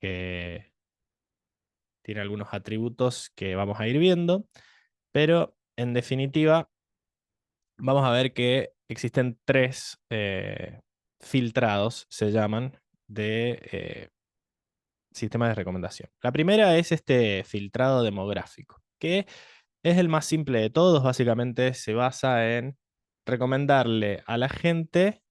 que tiene algunos atributos que vamos a ir viendo, pero en definitiva vamos a ver que existen tres filtrados, se llaman, de sistemas de recomendación. La primera es este filtrado demográfico, que es el más simple de todos. Básicamente se basa en recomendarle a la gente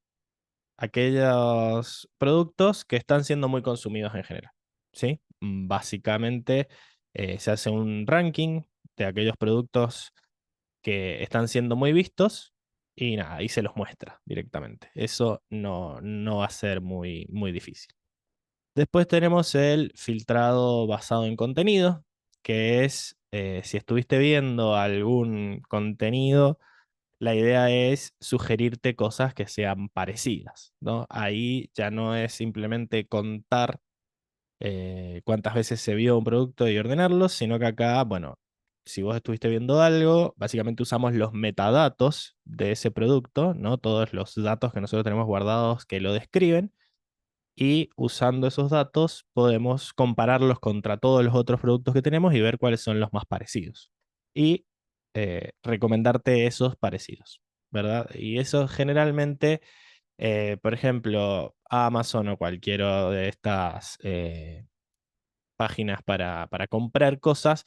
aquellos productos que están siendo muy consumidos en general, ¿sí? Básicamente se hace un ranking de aquellos productos que están siendo muy vistos y nada, ahí se los muestra directamente. Eso no va a ser muy difícil. Después tenemos el filtrado basado en contenido, que es si estuviste viendo algún contenido, la idea es sugerirte cosas que sean parecidas, ¿no? Ahí ya no es simplemente contar cuántas veces se vio un producto y ordenarlos, sino que acá, bueno, si vos estuviste viendo algo, básicamente usamos los metadatos de ese producto, ¿no? Todos los datos que nosotros tenemos guardados que lo describen, y usando esos datos podemos compararlos contra todos los otros productos que tenemos y ver cuáles son los más parecidos. Y recomendarte esos parecidos, ¿verdad? Y eso generalmente, por ejemplo, Amazon o cualquiera de estas páginas para comprar cosas,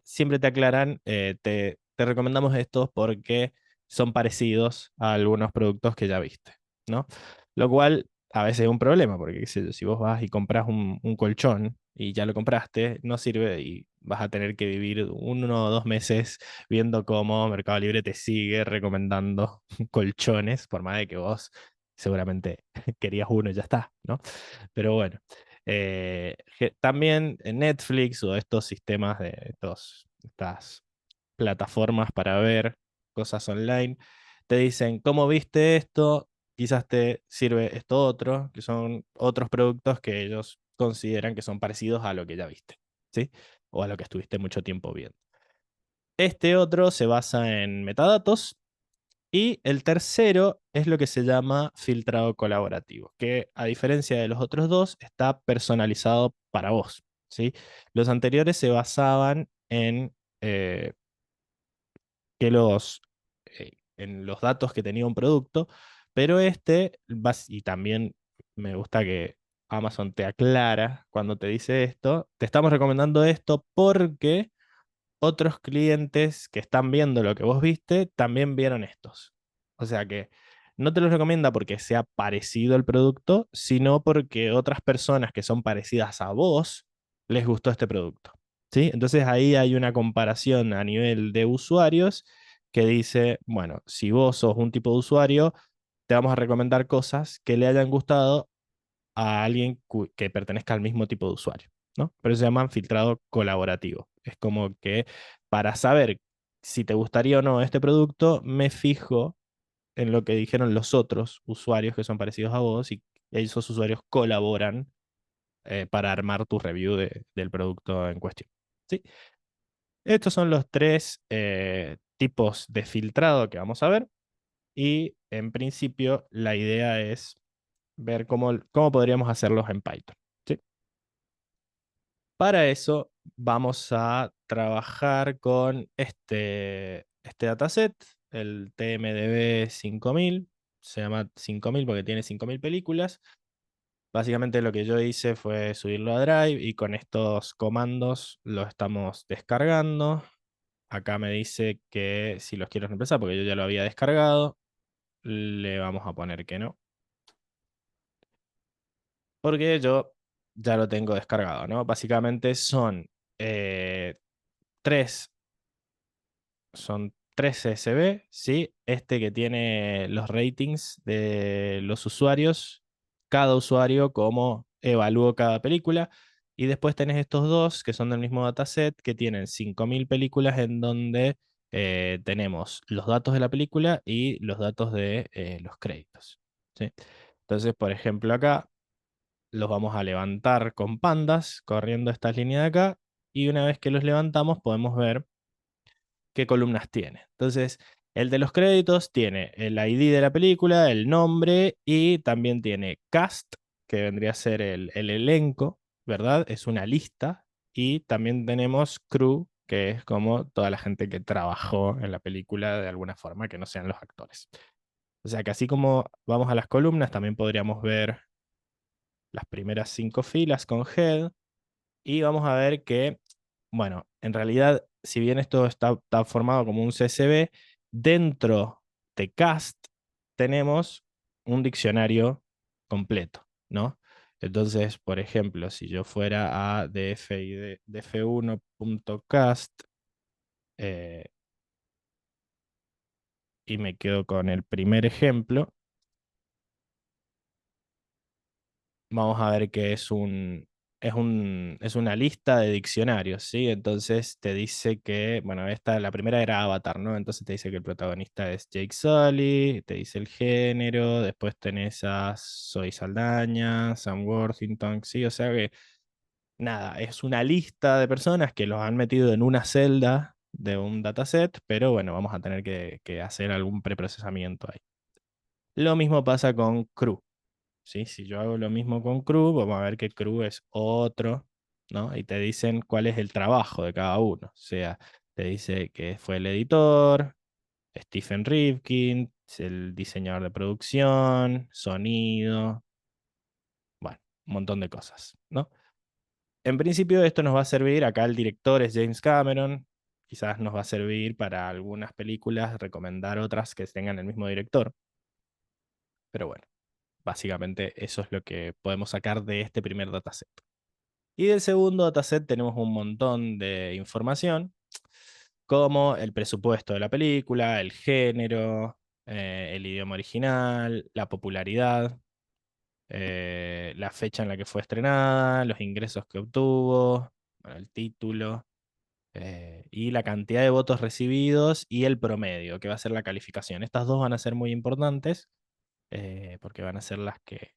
siempre te aclaran, te recomendamos estos porque son parecidos a algunos productos que ya viste, ¿no? Lo cual a veces es un problema, porque qué sé yo, si vos vas y compras un colchón y ya lo compraste, no sirve y vas a tener que vivir 1 o 2 meses viendo cómo Mercado Libre te sigue recomendando colchones, por más de que vos seguramente querías uno y ya está, ¿no? Pero bueno. También en Netflix o estos sistemas de estas plataformas para ver cosas online, te dicen, ¿cómo viste esto? Quizás te sirve esto otro, que son otros productos que ellos consideran que son parecidos a lo que ya viste, ¿sí? O a lo que estuviste mucho tiempo viendo. Este otro se basa en metadatos, y el tercero es lo que se llama filtrado colaborativo, que a diferencia de los otros dos, está personalizado para vos, ¿sí? Los anteriores se basaban eh, en los datos que tenía un producto, pero y también me gusta que Amazon te aclara cuando te dice esto, te estamos recomendando esto porque otros clientes que están viendo lo que vos viste también vieron estos. O sea que no te los recomienda porque sea parecido el producto, sino porque otras personas que son parecidas a vos les gustó este producto. ¿Sí? Entonces ahí hay una comparación a nivel de usuarios que dice, bueno, si vos sos un tipo de usuario, te vamos a recomendar cosas que le hayan gustado a alguien que pertenezca al mismo tipo de usuario, ¿no? Pero se llaman filtrado colaborativo. Es como que para saber si te gustaría o no este producto, me fijo en lo que dijeron los otros usuarios que son parecidos a vos y esos usuarios colaboran para armar tu review del producto en cuestión. ¿Sí? Estos son los tres tipos de filtrado que vamos a ver y en principio la idea es ver cómo podríamos hacerlos en Python. ¿Sí? Para eso vamos a trabajar con este dataset, el TMDB 5000. Se llama 5000 porque tiene 5000 películas. Básicamente lo que yo hice fue subirlo a Drive y con estos comandos lo estamos descargando. Acá me dice que si los quiero reemplazar porque yo ya lo había descargado, le vamos a poner que no, porque yo ya lo tengo descargado, ¿no? Básicamente eh, tres, son tres CSV, ¿sí? Este que tiene los ratings de los usuarios, cada usuario, cómo evalúo cada película. Y después tenés estos dos que son del mismo dataset, que tienen 5000 películas en donde tenemos los datos de la película y los datos de los créditos, ¿sí? Entonces, por ejemplo, acá los vamos a levantar con pandas, corriendo esta línea de acá, y una vez que los levantamos podemos ver qué columnas tiene. Entonces, el de los créditos tiene el ID de la película, el nombre y también tiene cast, que vendría a ser el elenco, ¿verdad? Es una lista. Y también tenemos crew, que es como toda la gente que trabajó en la película de alguna forma, que no sean los actores. O sea que así como vamos a las columnas, también podríamos ver las primeras 5 filas con head. Y vamos a ver que, bueno, en realidad, si bien esto está formado como un CSV, dentro de cast tenemos un diccionario completo, ¿no? Entonces, por ejemplo, si yo fuera a df1.cast eh, y me quedo con el primer ejemplo, vamos a ver que es una lista de diccionarios, ¿sí? Entonces te dice que, bueno, la primera era Avatar, ¿no? Entonces te dice que el protagonista es Jake Sully, te dice el género, después tenés a Zoe Saldaña, Sam Worthington, ¿sí? O sea que, nada, es una lista de personas que los han metido en una celda de un dataset, pero bueno, vamos a tener que hacer algún preprocesamiento ahí. Lo mismo pasa con Crew. ¿Sí? Si yo hago lo mismo con crew, vamos a ver que crew es otro, ¿no? Y te dicen cuál es el trabajo de cada uno. O sea, te dice que fue el editor, Stephen Rifkin, el diseñador de producción, sonido, bueno, un montón de cosas, ¿no? En principio esto nos va a servir, acá el director es James Cameron, quizás nos va a servir para algunas películas, recomendar otras que tengan el mismo director, pero bueno, básicamente eso es lo que podemos sacar de este primer dataset. Y del segundo dataset tenemos un montón de información, como el presupuesto de la película, el género, el idioma original, la popularidad, la fecha en la que fue estrenada, los ingresos que obtuvo, bueno, el título, y la cantidad de votos recibidos y el promedio, que va a ser la calificación. Estas dos van a ser muy importantes porque van a ser las que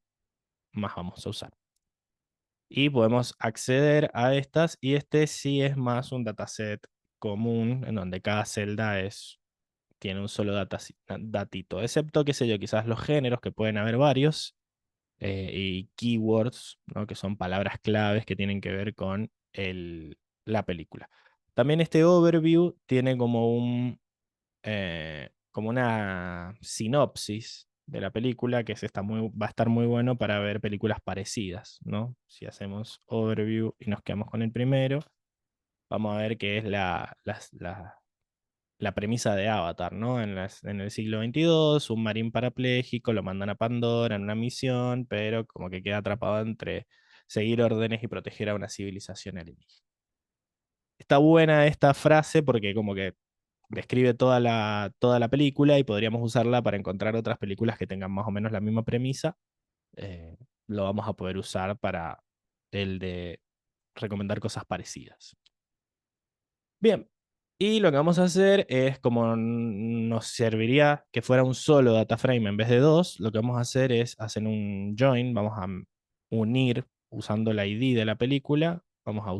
más vamos a usar. Y podemos acceder a estas y este sí es más un dataset común en donde cada celda tiene un solo datito, excepto, qué sé yo, quizás los géneros, que pueden haber varios, y keywords, ¿no? Que son palabras claves que tienen que ver con la película. También este overview tiene como una sinopsis de la película, que va a estar muy bueno para ver películas parecidas, ¿no? Si hacemos overview y nos quedamos con el primero, vamos a ver que es la premisa de Avatar, ¿no? En el siglo XXII, un marín parapléjico lo mandan a Pandora en una misión, pero como que queda atrapado entre seguir órdenes y proteger a una civilización alienígena. Está buena esta frase porque como que describe toda la película y podríamos usarla para encontrar otras películas que tengan más o menos la misma premisa. Eh, lo vamos a poder usar para el de recomendar cosas parecidas. Bien, y lo que vamos a hacer es, como nos serviría que fuera un solo data frame en vez de dos, lo que vamos a hacer es hacer un join, vamos a unir usando la ID de la película, vamos a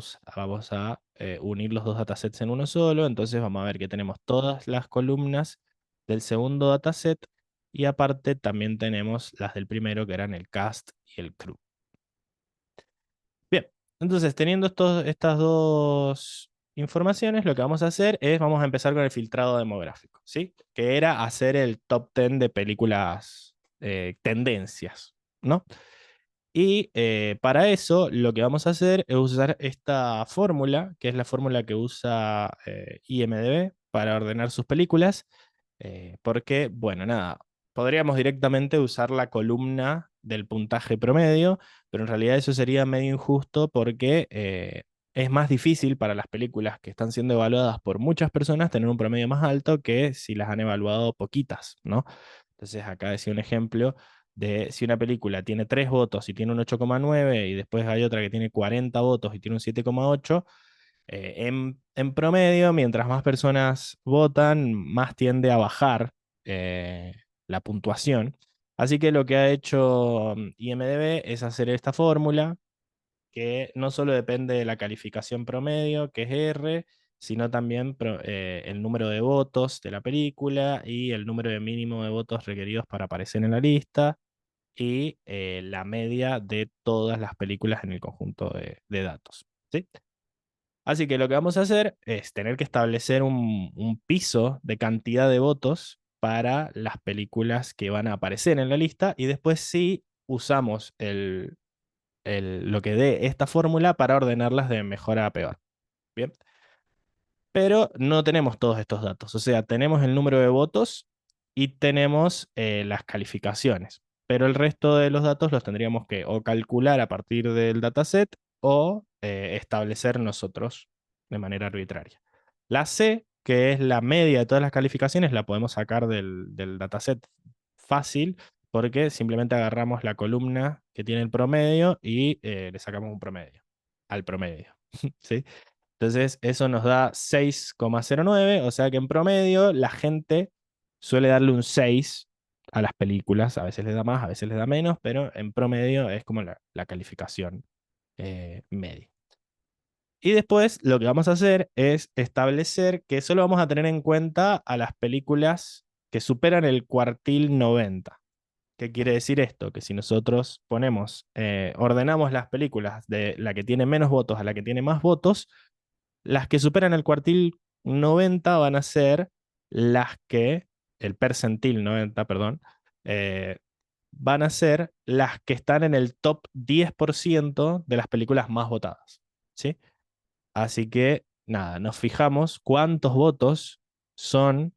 unir los dos datasets en uno solo, entonces vamos a ver que tenemos todas las columnas del segundo dataset y aparte también tenemos las del primero que eran el cast y el crew. Bien, entonces teniendo estas dos informaciones, lo que vamos a hacer es, vamos a empezar con el filtrado demográfico, ¿sí? Que era hacer el top 10 de películas tendencias, ¿no? Y para eso lo que vamos a hacer es usar esta fórmula, que es la fórmula que usa IMDb para ordenar sus películas, porque, bueno, nada, podríamos directamente usar la columna del puntaje promedio, pero en realidad eso sería medio injusto porque es más difícil para las películas que están siendo evaluadas por muchas personas tener un promedio más alto que si las han evaluado poquitas, ¿no? Entonces acá decía un ejemplo de si una película tiene 3 votos y tiene un 8,9 y después hay otra que tiene 40 votos y tiene un 7,8, en promedio, mientras más personas votan, más tiende a bajar eh, la puntuación. Así que lo que ha hecho IMDb es hacer esta fórmula que no solo depende de la calificación promedio, que es R, sino también el número de votos de la película y el número de mínimo de votos requeridos para aparecer en la lista. y la media de todas las películas en el conjunto de datos. ¿Sí? Así que lo que vamos a hacer es tener que establecer un piso de cantidad de votos para las películas que van a aparecer en la lista y después sí usamos lo que dé esta fórmula para ordenarlas de mejor a peor. Bien, pero no tenemos todos estos datos. O sea, tenemos el número de votos y tenemos las calificaciones. Pero el resto de los datos los tendríamos que o calcular a partir del dataset o establecer nosotros de manera arbitraria. La C, que es la media de todas las calificaciones, la podemos sacar del dataset fácil porque simplemente agarramos la columna que tiene el promedio y le sacamos un promedio al promedio. ¿Sí? Entonces, eso nos da 6,09, o sea que en promedio la gente suele darle un 6 a las películas, a veces les da más, a veces les da menos, pero en promedio es como la calificación media. Y después lo que vamos a hacer es establecer que solo vamos a tener en cuenta a las películas que superan el cuartil 90. ¿Qué quiere decir esto? Que si nosotros ordenamos las películas de la que tiene menos votos a la que tiene más votos, las que superan el cuartil 90 van a ser el percentil 90, perdón, eh, van a ser las que están en el top 10% de las películas más votadas. ¿Sí? Así que, nada, nos fijamos cuántos votos son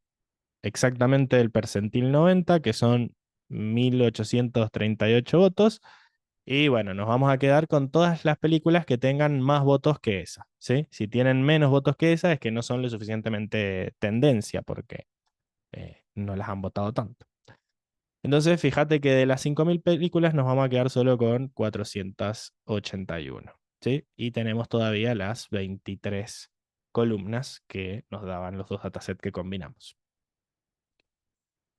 exactamente el percentil 90, que son 1838 votos. Y bueno, nos vamos a quedar con todas las películas que tengan más votos que esa, ¿sí? Si tienen menos votos que esa, es que no son lo suficientemente tendencia, porque no las han votado tanto. Entonces, fíjate que de las 5.000 películas nos vamos a quedar solo con 481, ¿sí? Y tenemos todavía las 23 columnas que nos daban los dos datasets que combinamos.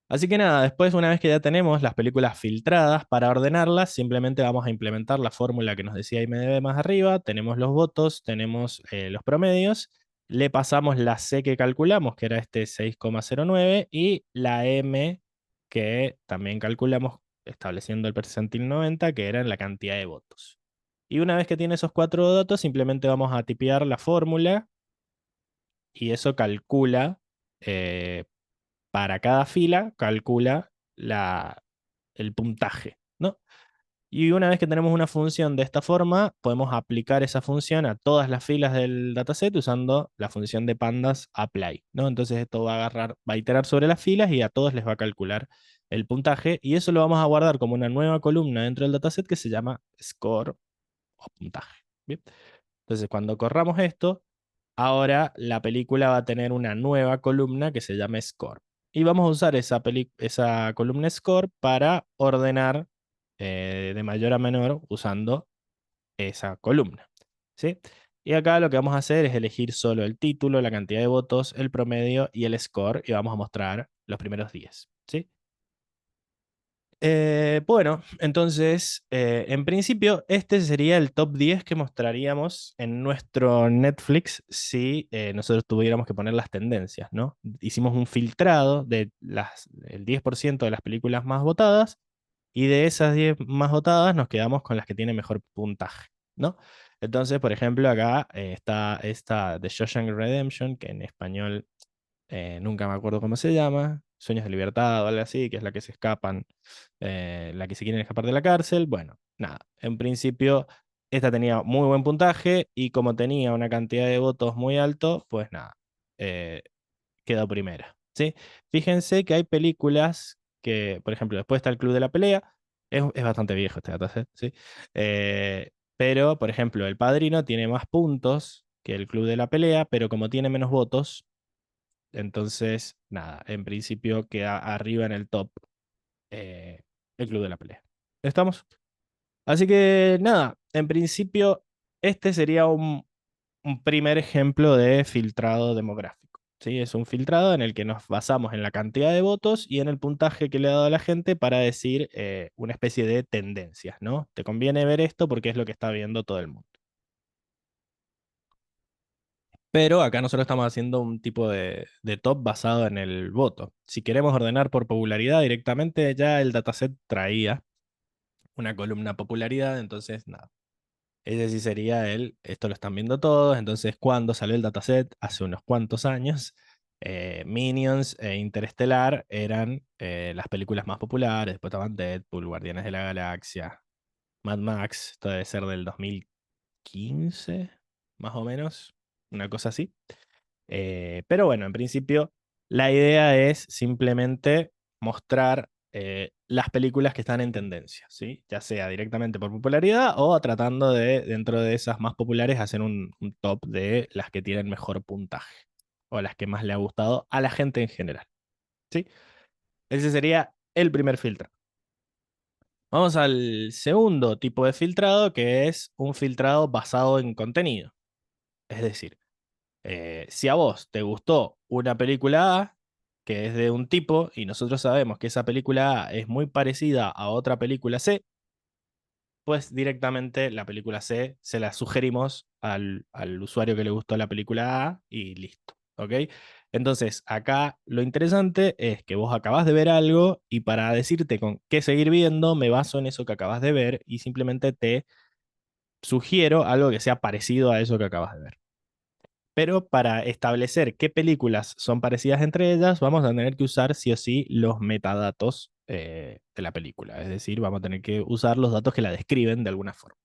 Así que nada, después una vez que ya tenemos las películas filtradas, para ordenarlas simplemente vamos a implementar la fórmula que nos decía IMDb más arriba, tenemos los votos, tenemos los promedios, le pasamos la C que calculamos, que era este 6,09, y la M que también calculamos estableciendo el percentil 90, que era la cantidad de votos. Y una vez que tiene esos cuatro datos, simplemente vamos a tipear la fórmula y eso calcula eh, para cada fila calcula el puntaje, ¿no? Y una vez que tenemos una función de esta forma, podemos aplicar esa función a todas las filas del dataset usando la función de pandas apply, ¿no? Entonces esto va a iterar sobre las filas y a todos les va a calcular el puntaje y eso lo vamos a guardar como una nueva columna dentro del dataset que se llama score o puntaje. ¿Bien? Entonces cuando corramos esto, ahora la película va a tener una nueva columna que se llama Score. Y vamos a usar esa columna Score para ordenar de mayor a menor usando esa columna. ¿Sí? Y acá lo que vamos a hacer es elegir solo el título, la cantidad de votos, el promedio y el score y vamos a mostrar los primeros 10. ¿Sí? Bueno, entonces, en principio, este sería el top 10 que mostraríamos en nuestro Netflix si nosotros tuviéramos que poner las tendencias, ¿no? Hicimos un filtrado el 10% de las películas más votadas y de esas 10 más votadas nos quedamos con las que tienen mejor puntaje, ¿no? Entonces, por ejemplo, acá está esta de Shawshank Redemption, que en español nunca me acuerdo cómo se llama, Sueños de Libertad o algo así, que es la que se escapan, la que se quieren escapar de la cárcel. Bueno, nada, en principio esta tenía muy buen puntaje y como tenía una cantidad de votos muy alto, pues nada, eh, quedó primera. ¿Sí? Fíjense que hay películas que, por ejemplo, después está el Club de la Pelea, es bastante viejo este dataset, ¿sí? Pero, por ejemplo, El Padrino tiene más puntos que el Club de la Pelea, pero como tiene menos votos, entonces, nada, en principio queda arriba en el top eh, el Club de la Pelea. ¿Estamos? Así que nada, en principio este sería un primer ejemplo de filtrado demográfico. ¿Sí? Es un filtrado en el que nos basamos en la cantidad de votos y en el puntaje que le ha dado a la gente para decir una especie de tendencias, ¿no? Te conviene ver esto porque es lo que está viendo todo el mundo. Pero acá nosotros estamos haciendo un tipo de top basado en el voto. Si queremos ordenar por popularidad directamente, ya el dataset traía. una columna popularidad, entonces nada. Ese sí sería esto lo están viendo todos, entonces cuando salió el dataset, hace unos cuantos años, Minions e Interestelar eran las películas más populares, después estaban Deadpool, Guardianes de la Galaxia, Mad Max, esto debe ser del 2015, más o menos, una cosa así. Pero bueno, en principio la idea es simplemente mostrar las películas que están en tendencia, ¿sí? Ya sea directamente por popularidad o tratando de, dentro de esas más populares, hacer un top de las que tienen mejor puntaje o las que más le ha gustado a la gente en general, ¿sí? Ese sería el primer filtro. Vamos al segundo tipo de filtrado, que es un filtrado basado en contenido. Es decir, si a vos te gustó una película A, que es de un tipo, y nosotros sabemos que esa película A es muy parecida a otra película C, pues directamente la película C se la sugerimos al usuario que le gustó la película A y listo. ¿Ok? Entonces, acá lo interesante es que vos acabas de ver algo y para decirte con qué seguir viendo, me baso en eso que acabas de ver y simplemente te sugiero algo que sea parecido a eso que acabas de ver. Pero para establecer qué películas son parecidas entre ellas, vamos a tener que usar sí o sí los metadatos de la película. Es decir, vamos a tener que usar los datos que la describen de alguna forma.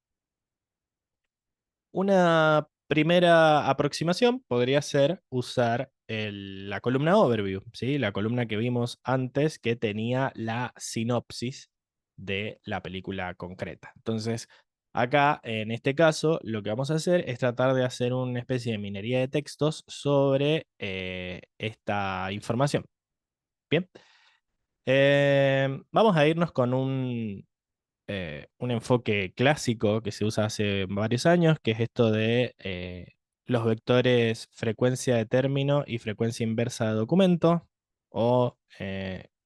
Una primera aproximación podría ser usar la columna overview, ¿sí? La columna que vimos antes que tenía la sinopsis de la película concreta. Entonces, acá, en este caso, lo que vamos a hacer es tratar de hacer una especie de minería de textos sobre esta información. Bien. Vamos a irnos con un enfoque clásico que se usa hace varios años, que es esto de los vectores frecuencia de término y frecuencia inversa de documento, o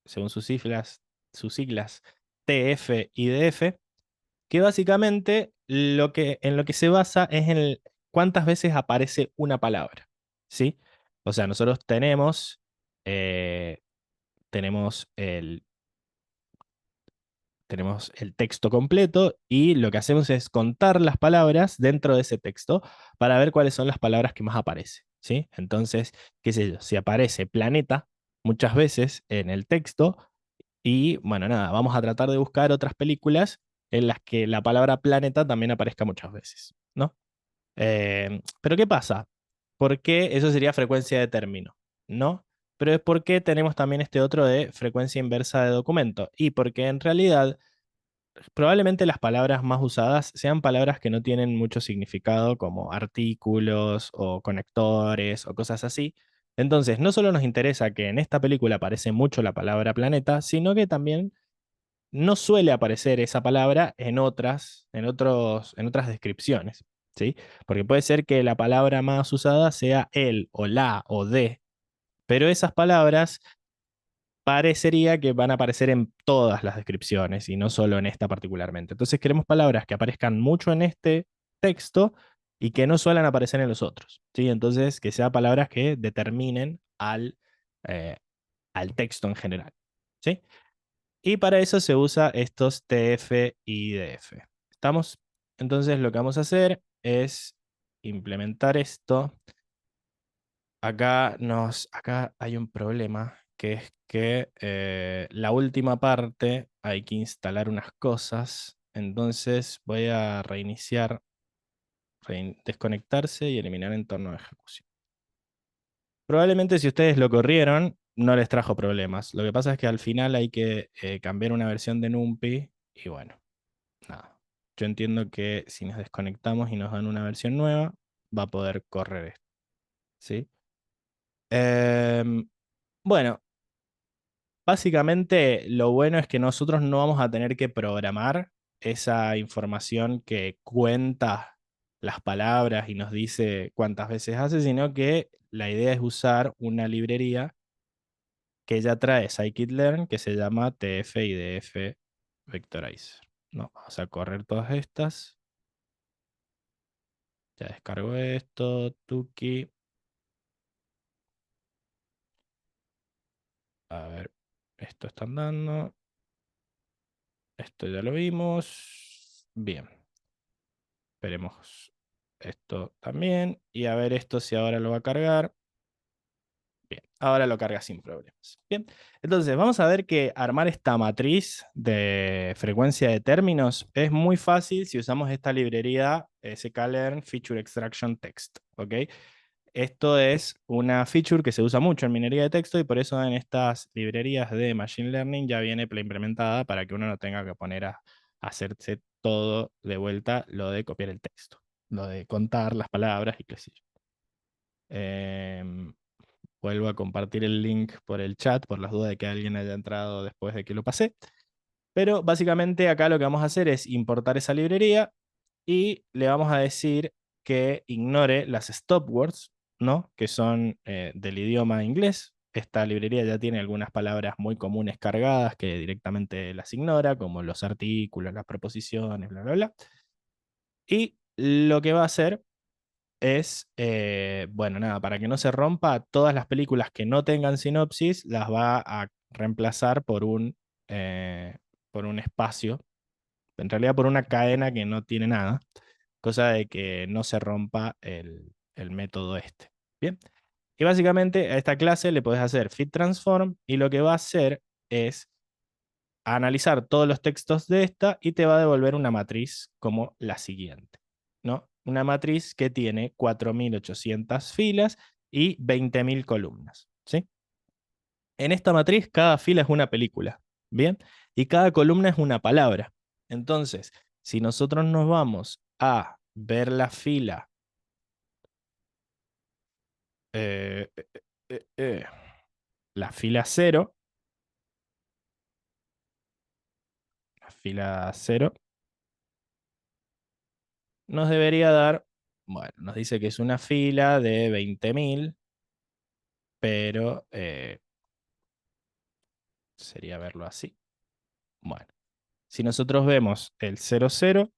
según sus siglas TF y DF, que básicamente en lo que se basa es en cuántas veces aparece una palabra, ¿sí? O sea, nosotros eh, tenemos el texto completo y lo que hacemos es contar las palabras dentro de ese texto para ver cuáles son las palabras que más aparecen, ¿sí? Entonces, qué sé yo, si aparece planeta muchas veces en el texto y bueno, nada, vamos a tratar de buscar otras películas en las que la palabra planeta también aparezca muchas veces, ¿no? Pero ¿qué pasa? ¿Por qué eso sería frecuencia de término? ¿No? Pero es porque tenemos también este otro de frecuencia inversa de documento. Y porque en realidad probablemente las palabras más usadas sean palabras que no tienen mucho significado, como artículos o conectores o cosas así. Entonces, no solo nos interesa que en esta película aparece mucho la palabra planeta, sino que también no suele aparecer esa palabra en otras descripciones, ¿sí? Porque puede ser que la palabra más usada sea el o la o de, pero esas palabras parecería que van a aparecer en todas las descripciones y no solo en esta particularmente. Entonces queremos palabras que aparezcan mucho en este texto y que no suelen aparecer en los otros, ¿sí? Entonces que sean palabras que determinen eh, al texto en general, ¿sí? Y para eso se usa estos TF y DF. ¿Estamos? Entonces lo que vamos a hacer es implementar esto. Acá hay un problema, que es que la última parte hay que instalar unas cosas. Entonces voy a reiniciar, desconectarse y eliminar entorno de ejecución. Probablemente si ustedes lo corrieron, no les trajo problemas. Lo que pasa es que al final hay que cambiar una versión de NumPy y bueno, nada. Yo entiendo que si nos desconectamos y nos dan una versión nueva, va a poder correr esto, ¿sí? Em, bueno, básicamente, lo bueno es que nosotros no vamos a tener que programar esa información que cuenta las palabras y nos dice cuántas veces hace, sino que la idea es usar una librería que ya trae scikit-learn que se llama TF-IDF Vectorizer. No, vamos a correr todas estas. Ya descargo esto, Tuki. A ver, esto está andando. Esto ya lo vimos. Bien. Esperemos esto también. Y a ver esto si ahora lo va a cargar. Bien, ahora lo carga sin problemas. Bien, entonces vamos a ver que armar esta matriz de frecuencia de términos es muy fácil si usamos esta librería sklearn Feature Extraction Text. ¿Ok? Esto es una feature que se usa mucho en minería de texto y por eso en estas librerías de Machine Learning ya viene preimplementada para que uno no tenga que poner a hacerse todo de vuelta lo de copiar el texto, lo de contar las palabras y qué sé yo. Em, Vuelvo a compartir el link por el chat por las dudas de que alguien haya entrado después de que lo pasé. Pero básicamente acá lo que vamos a hacer es importar esa librería y le vamos a decir que ignore las stop words, ¿no? Que son del idioma inglés. Esta librería ya tiene algunas palabras muy comunes cargadas que directamente las ignora, como los artículos, las preposiciones, bla, bla, bla. Y lo que va a hacer es, bueno, nada, para que no se rompa, todas las películas que no tengan sinopsis las va a reemplazar por un espacio, en realidad por una cadena que no tiene nada, cosa de que no se rompa el método este. Bien. Y básicamente a esta clase le podés hacer fit transform y lo que va a hacer es analizar todos los textos de esta y te va a devolver una matriz como la siguiente, ¿no? Una matriz que tiene 4.800 filas y 20.000 columnas, ¿sí? En esta matriz cada fila es una película, ¿bien? Y cada columna es una palabra. Entonces, si nosotros nos vamos a ver eh, eh, eh, la fila 0, la fila 0 nos debería dar, bueno, nos dice que es una fila de 20.000, pero sería verlo así. Bueno, si nosotros vemos el 00,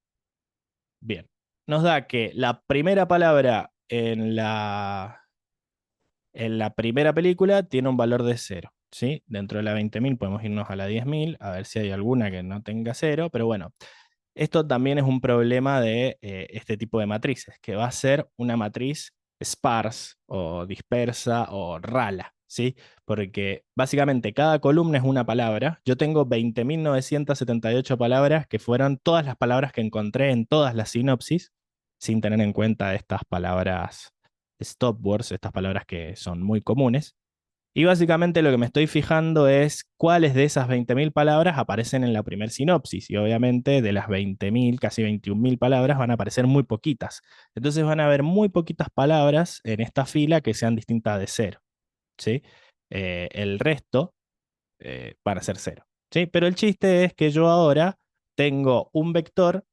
bien, nos da que la primera palabra en la primera película tiene un valor de 0, ¿sí? Dentro de la 20.000 podemos irnos a la 10.000 a ver si hay alguna que no tenga 0, pero bueno, esto también es un problema de este tipo de matrices, que va a ser una matriz sparse o dispersa o rala, ¿sí? Porque básicamente cada columna es una palabra. Yo tengo 20.978 palabras que fueron todas las palabras que encontré en todas las sinopsis, sin tener en cuenta estas palabras stop words, estas palabras que son muy comunes. Y básicamente lo que me estoy fijando es cuáles de esas 20.000 palabras aparecen en la primer sinopsis. Y obviamente de las 20.000, casi 21.000 palabras, van a aparecer muy poquitas. Entonces van a haber muy poquitas palabras en esta fila que sean distintas de 0. ¿Sí? El resto van a ser 0. ¿Sí? Pero el chiste es que yo ahora tengo un vector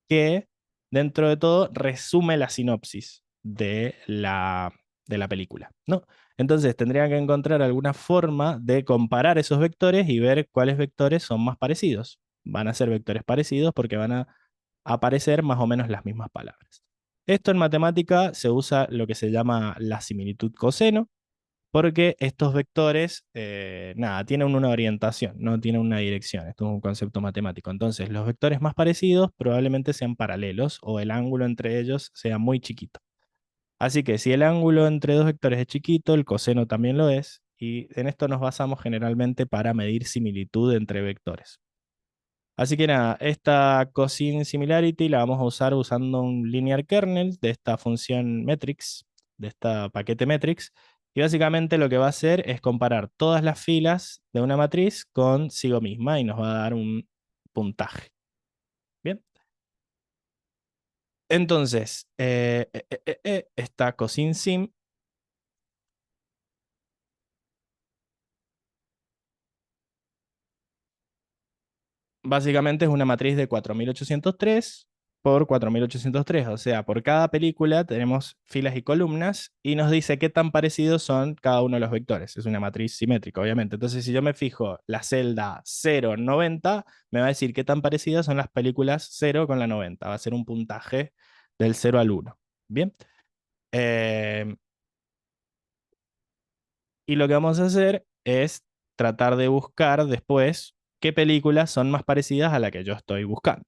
que dentro de todo resume la sinopsis de la película, ¿no? Entonces tendría que encontrar alguna forma de comparar esos vectores y ver cuáles vectores son más parecidos. Van a ser vectores parecidos porque van a aparecer más o menos las mismas palabras. Esto en matemática se usa lo que se llama la similitud coseno, porque estos vectores, nada, tienen una orientación, no tienen una dirección. Esto es un concepto matemático. Entonces, los vectores más parecidos probablemente sean paralelos o el ángulo entre ellos sea muy chiquito. Así que si el ángulo entre dos vectores es chiquito, el coseno también lo es, y en esto nos basamos generalmente para medir similitud entre vectores. Así que nada, esta cosine similarity la vamos a usar usando un linear kernel de esta función metrics, de esta paquete metrics, y básicamente lo que va a hacer es comparar todas las filas de una matriz consigo misma y nos va a dar un puntaje. Bien, entonces, esta cosine sim básicamente es una matriz de 4.803 por 4.803. O sea, por cada película tenemos filas y columnas y nos dice qué tan parecidos son cada uno de los vectores. Es una matriz simétrica, obviamente. Entonces, si yo me fijo la celda 0, 90, me va a decir qué tan parecidas son las películas 0 con la 90. Va a ser un puntaje del 0 al 1. Bien. Eh, y lo que vamos a hacer es tratar de buscar después qué películas son más parecidas a la que yo estoy buscando.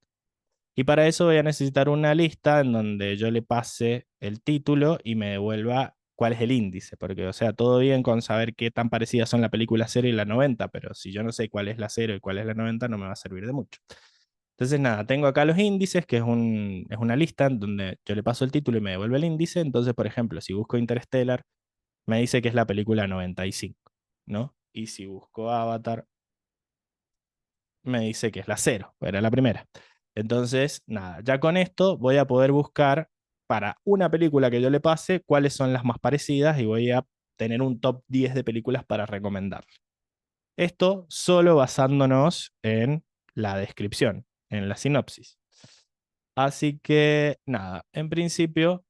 Y para eso voy a necesitar una lista en donde yo le pase el título y me devuelva cuál es el índice, porque, o sea, todo bien con saber qué tan parecidas son la película 0 y la 90, pero si yo no sé cuál es la 0 y cuál es la 90, no me va a servir de mucho. Entonces, nada, tengo acá los índices, que es una lista en donde yo le paso el título y me devuelve el índice. Entonces, por ejemplo, si busco Interstellar, me dice que es la película 95, ¿no? Y si busco Avatar, me dice que es la 0, era la primera. Entonces, nada, ya con esto voy a poder buscar para una película que yo le pase cuáles son las más parecidas y voy a tener un top 10 de películas para recomendar. Esto solo basándonos en la descripción, en la sinopsis. Así que, nada, en principio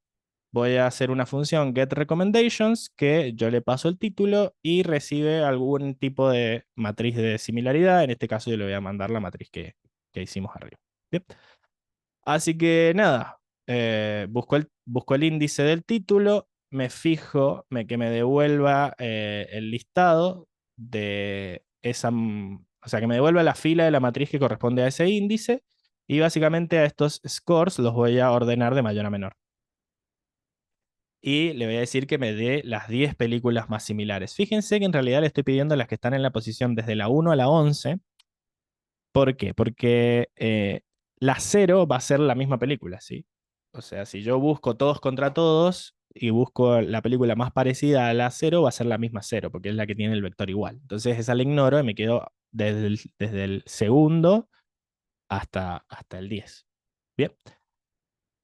voy a hacer una función getRecommendations que yo le paso el título y recibe algún tipo de matriz de similaridad. En este caso yo le voy a mandar la matriz que hicimos arriba. Bien. Así que nada, busco el índice del título, me fijo que me devuelva el listado de esa, o sea, que me devuelva la fila de la matriz que corresponde a ese índice y básicamente a estos scores los voy a ordenar de mayor a menor y le voy a decir que me dé las 10 películas más similares. Fíjense que en realidad le estoy pidiendo las que están en la posición desde la 1 a la 11. ¿Por qué? Porque la 0 va a ser la misma película, ¿sí? O sea, si yo busco todos contra todos y busco la película más parecida a la 0, va a ser la misma 0, porque es la que tiene el vector igual. Entonces esa la ignoro y me quedo desde el segundo hasta el 10. Bien.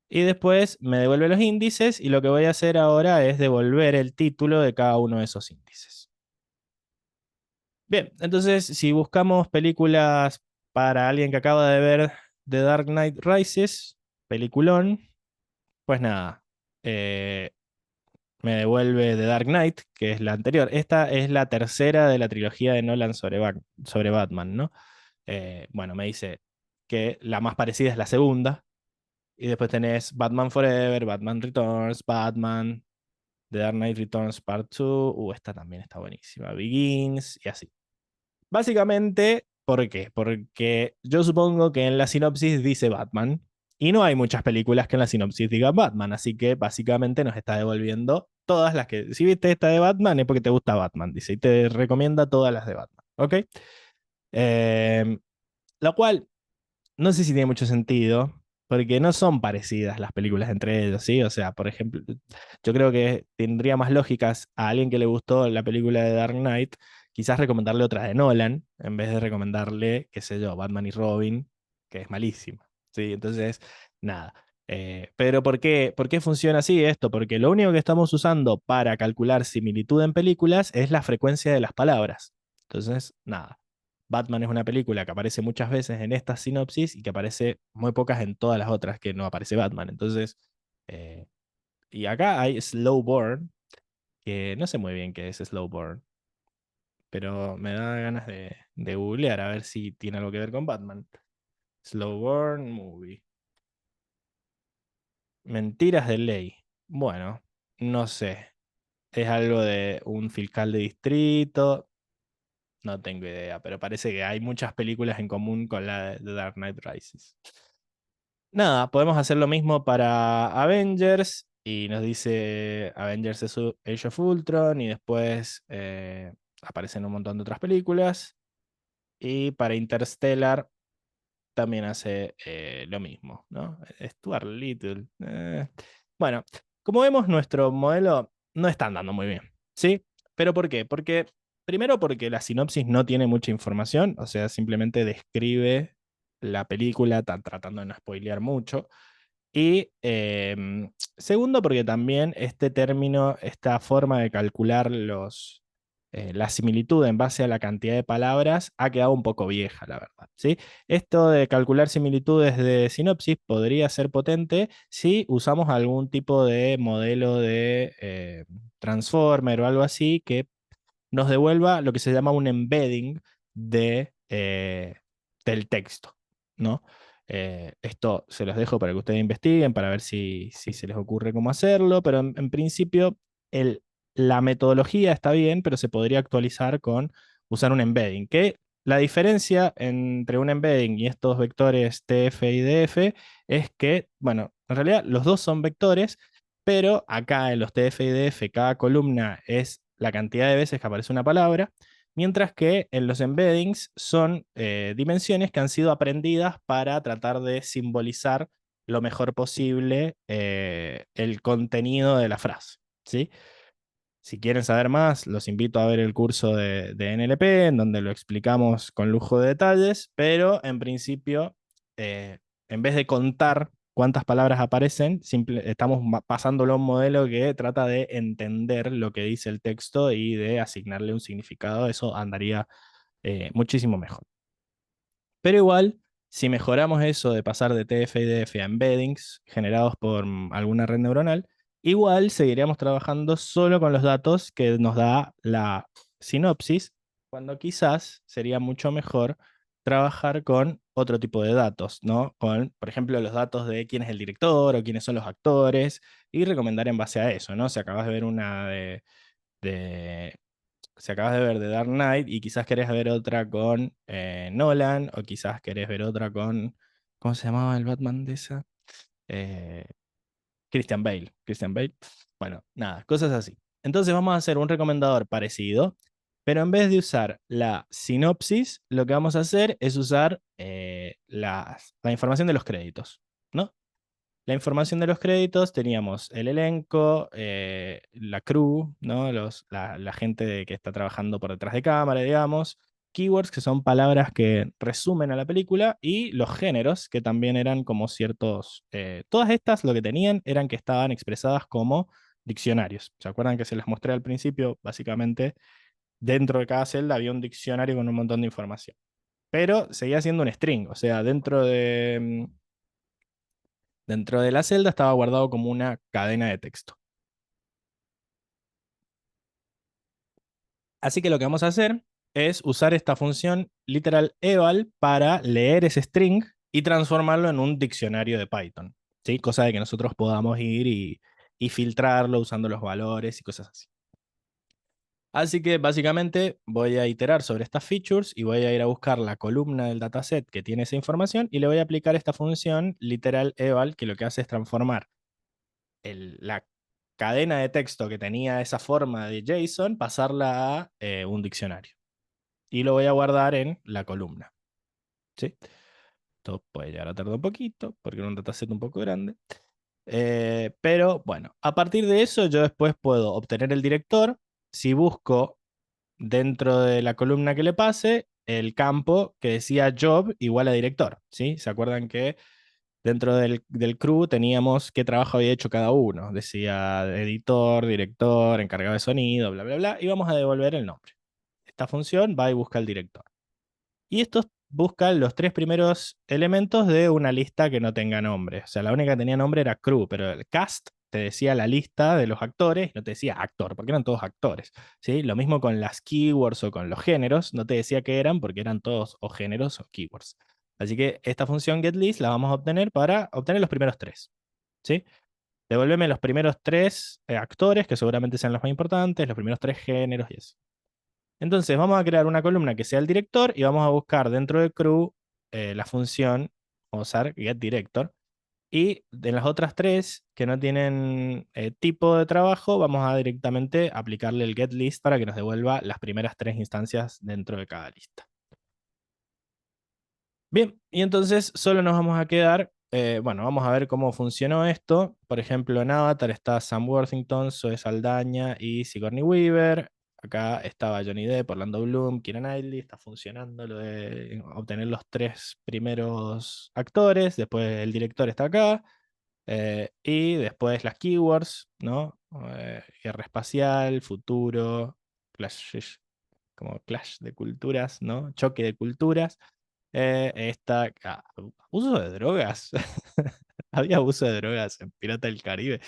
Y después me devuelve los índices y lo que voy a hacer ahora es devolver el título de cada uno de esos índices. Bien, entonces si buscamos películas para alguien que acaba de ver The Dark Knight Rises, peliculón, pues nada, eh, me devuelve The Dark Knight, que es la anterior. Esta es la tercera de la trilogía de Nolan sobre Batman, ¿no? Bueno, me dice que la más parecida es la segunda. Y después tenés Batman Forever, Batman Returns, Batman, The Dark Knight Returns Part 2. Esta también está buenísima. Begins y así. Básicamente, ¿por qué? Porque yo supongo que en la sinopsis dice Batman y no hay muchas películas que en la sinopsis digan Batman, así que básicamente nos está devolviendo todas las que, si viste esta de Batman es porque te gusta Batman, dice, y te recomienda todas las de Batman, ¿ok? Eh, lo cual no sé si tiene mucho sentido, porque no son parecidas las películas entre ellos, ¿sí? O sea, por ejemplo, yo creo que tendría más lógicas a alguien que le gustó la película de Dark Knight, quizás recomendarle otra de Nolan, en vez de recomendarle, qué sé yo, Batman y Robin, que es malísima, ¿sí? Entonces, nada. Pero por qué funciona así esto? Porque lo único que estamos usando para calcular similitud en películas es la frecuencia de las palabras. Entonces, nada. Batman es una película que aparece muchas veces en esta sinopsis y que aparece muy pocas en todas las otras que no aparece Batman. Entonces, eh, y acá hay Slow Burn, que no sé muy bien qué es Slow Burn, pero me da ganas de googlear a ver si tiene algo que ver con Batman. Slow Burn Movie. Mentiras de ley. Bueno, no sé. Es algo de un fiscal de distrito. No tengo idea, pero parece que hay muchas películas en común con la de The Dark Knight Rises. Nada, podemos hacer lo mismo para Avengers y nos dice Avengers Age of Ultron y después aparecen un montón de otras películas. Y para Interstellar también hace lo mismo, ¿no? Stuart Little. Bueno, como vemos, nuestro modelo no está andando muy bien, ¿sí? ¿Pero por qué? Porque, primero porque la sinopsis no tiene mucha información, o sea, simplemente describe la película, tratando de no spoilear mucho. Y segundo, porque también este término, esta forma de calcular la similitud en base a la cantidad de palabras ha quedado un poco vieja, la verdad, ¿sí? Esto de calcular similitudes de sinopsis podría ser potente si usamos algún tipo de modelo de transformer o algo así que nos devuelva lo que se llama un embedding del texto, ¿no? Esto se los dejo para que ustedes investiguen, para ver si se les ocurre cómo hacerlo, pero en principio la metodología está bien, pero se podría actualizar con usar un embedding, que la diferencia entre un embedding y estos vectores TF y DF es que, bueno, en realidad los dos son vectores, pero acá en los TF y DF cada columna es la cantidad de veces que aparece una palabra, mientras que en los embeddings son dimensiones que han sido aprendidas para tratar de simbolizar lo mejor posible el contenido de la frase, ¿sí? Si quieren saber más, los invito a ver el curso de NLP, en donde lo explicamos con lujo de detalles, pero en principio, en vez de contar cuántas palabras aparecen, estamos pasándolo a un modelo que trata de entender lo que dice el texto y de asignarle un significado. Eso andaría muchísimo mejor. Pero igual, si mejoramos eso de pasar de TF y DF a embeddings generados por alguna red neuronal, igual seguiríamos trabajando solo con los datos que nos da la sinopsis, cuando quizás sería mucho mejor trabajar con otro tipo de datos, ¿no? Con, por ejemplo, los datos de quién es el director o quiénes son los actores y recomendar en base a eso, ¿no? Si acabas de ver una de si acabas de ver The Dark Knight y quizás querés ver otra con Nolan, o quizás querés ver otra con, ¿cómo se llamaba el Batman de esa? Eh, Christian Bale. Christian Bale. Bueno, nada, cosas así. Entonces vamos a hacer un recomendador parecido, pero en vez de usar la sinopsis, lo que vamos a hacer es usar la información de los créditos, ¿no? La información de los créditos, teníamos el elenco, la crew, ¿no? La gente que está trabajando por detrás de cámara, digamos, keywords, que son palabras que resumen a la película, y los géneros, que también eran como ciertos... todas estas lo que tenían eran que estaban expresadas como diccionarios. ¿Se acuerdan que se las mostré al principio? Básicamente, dentro de cada celda había un diccionario con un montón de información. Pero seguía siendo un string, o sea, dentro de la celda estaba guardado como una cadena de texto. Así que lo que vamos a hacer es usar esta función literal eval para leer ese string y transformarlo en un diccionario de Python, ¿sí? Cosa de que nosotros podamos ir y filtrarlo usando los valores y cosas así. Así que básicamente voy a iterar sobre estas features y voy a ir a buscar la columna del dataset que tiene esa información y le voy a aplicar esta función literal eval, que lo que hace es transformar la cadena de texto que tenía esa forma de JSON, pasarla a un diccionario. Y lo voy a guardar en la columna. ¿Sí? Esto puede llegar a tardar un poquito, porque era un dataset un poco grande. Pero bueno, a partir de eso yo después puedo obtener el director. Si busco dentro de la columna que le pase el campo que decía job igual a director. ¿Sí? ¿Se acuerdan que dentro del crew teníamos qué trabajo había hecho cada uno? Decía editor, director, encargado de sonido, bla, bla, bla, y vamos a devolver el nombre. Esta función va y busca el director. Y esto busca los tres primeros elementos de una lista que no tenga nombre. O sea, la única que tenía nombre era crew, pero el cast te decía la lista de los actores, no te decía actor, porque eran todos actores. ¿Sí? Lo mismo con las keywords o con los géneros, no te decía qué eran, porque eran todos o géneros o keywords. Así que esta función getList la vamos a obtener para obtener los primeros tres. ¿Sí? Devuélveme los primeros tres actores, que seguramente sean los más importantes, los primeros tres géneros y eso. Entonces vamos a crear una columna que sea el director y vamos a buscar dentro de crew la función, vamos a usar getDirector. Y en las otras tres que no tienen tipo de trabajo, vamos a directamente aplicarle el getList para que nos devuelva las primeras tres instancias dentro de cada lista. Bien, y entonces solo nos vamos a quedar, bueno, vamos a ver cómo funcionó esto. Por ejemplo, en Avatar está Sam Worthington, Zoe Saldaña y Sigourney Weaver. Acá estaba Johnny Depp, Orlando Bloom, Keira Knightley. Está funcionando lo de obtener los tres primeros actores. Después el director está acá. Y después las keywords, ¿no? Guerra espacial, futuro, clash, como clash de culturas, ¿no? Choque de culturas. Uso de drogas. Había uso de drogas en Pirata del Caribe.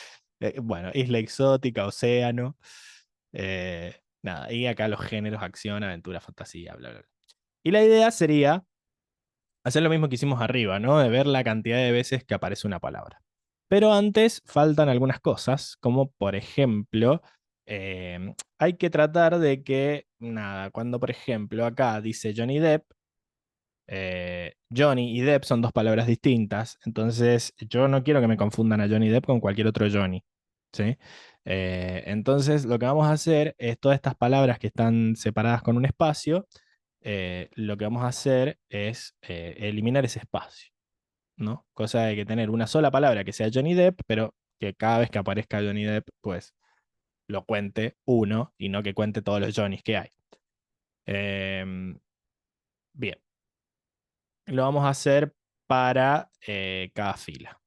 Bueno, isla exótica, océano. Nada, y acá los géneros, acción, aventura, fantasía, bla, bla, bla. Y la idea sería hacer lo mismo que hicimos arriba, ¿no? De ver la cantidad de veces que aparece una palabra. Pero antes faltan algunas cosas, como por ejemplo, hay que tratar de que nada, cuando por ejemplo acá dice Johnny Depp, Johnny y Depp son dos palabras distintas, entonces yo no quiero que me confundan a Johnny Depp con cualquier otro Johnny, ¿sí? Entonces lo que vamos a hacer es todas estas palabras que están separadas con un espacio, lo que vamos a hacer es eliminar ese espacio, ¿no? Cosa de que tener una sola palabra que sea Johnny Depp, pero que cada vez que aparezca Johnny Depp, pues lo cuente uno y no que cuente todos los Johnnys que hay. Em, bien, lo vamos a hacer para cada fila.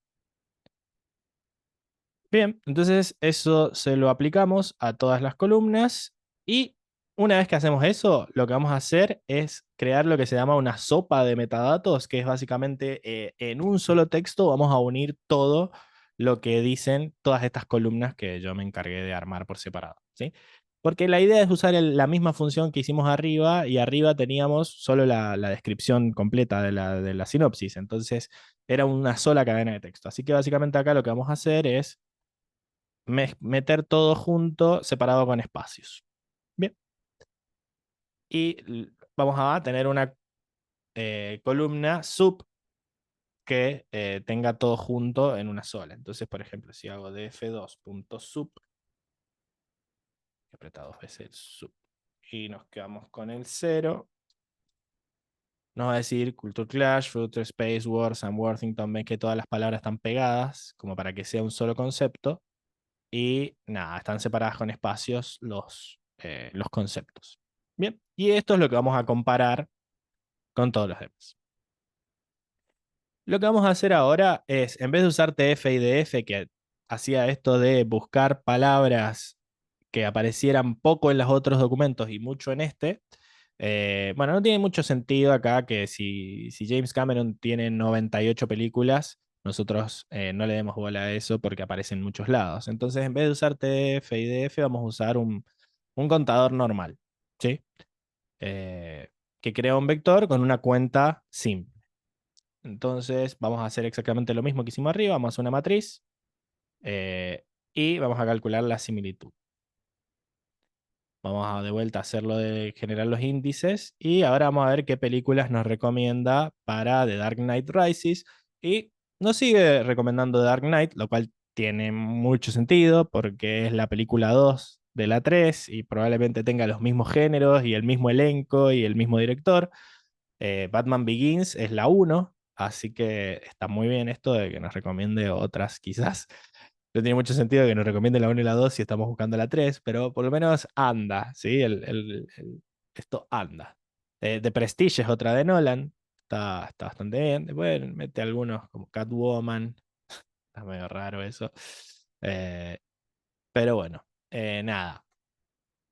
Bien, entonces eso se lo aplicamos a todas las columnas y una vez que hacemos eso, lo que vamos a hacer es crear lo que se llama una sopa de metadatos, que es básicamente en un solo texto vamos a unir todo lo que dicen todas estas columnas que yo me encargué de armar por separado, ¿sí? Porque la idea es usar la misma función que hicimos arriba y arriba teníamos solo la descripción completa de la sinopsis, entonces era una sola cadena de texto. Así que básicamente acá lo que vamos a hacer es meter todo junto, separado con espacios. Bien. Y vamos a tener una columna sub que tenga todo junto en una sola. Entonces, por ejemplo, si hago df2.sub, he apretado dos veces el sub, y nos quedamos con el 0, nos va a decir Culture Clash, Future Space Wars and Worthington. Ven que todas las palabras están pegadas, como para que sea un solo concepto. Y nada, están separadas con espacios los conceptos. Bien, y esto es lo que vamos a comparar con todos los demás. Lo que vamos a hacer ahora es, en vez de usar TF y DF, que hacía esto de buscar palabras que aparecieran poco en los otros documentos y mucho en este, bueno, no tiene mucho sentido acá que si James Cameron tiene 98 películas, nosotros no le demos bola a eso porque aparece en muchos lados. Entonces, en vez de usar TF y DF, vamos a usar un contador normal, ¿sí? Eh, que crea un vector con una cuenta simple. Entonces, vamos a hacer exactamente lo mismo que hicimos arriba, vamos a hacer una matriz eh, y vamos a calcular la similitud. Vamos a de vuelta a hacerlo de generar los índices y ahora vamos a ver qué películas nos recomienda para The Dark Knight Rises y nos sigue recomendando The Dark Knight, lo cual tiene mucho sentido porque es la película 2 de la 3 y probablemente tenga los mismos géneros y el mismo elenco y el mismo director. Batman Begins es la 1, así que está muy bien esto de que nos recomiende otras quizás. No tiene mucho sentido que nos recomiende la 1 y la 2 si estamos buscando la 3, pero por lo menos anda, ¿sí? Esto anda. The Prestige es otra de Nolan, está bastante bien. Después mete algunos como Catwoman, está medio raro eso. Eh, pero bueno, nada.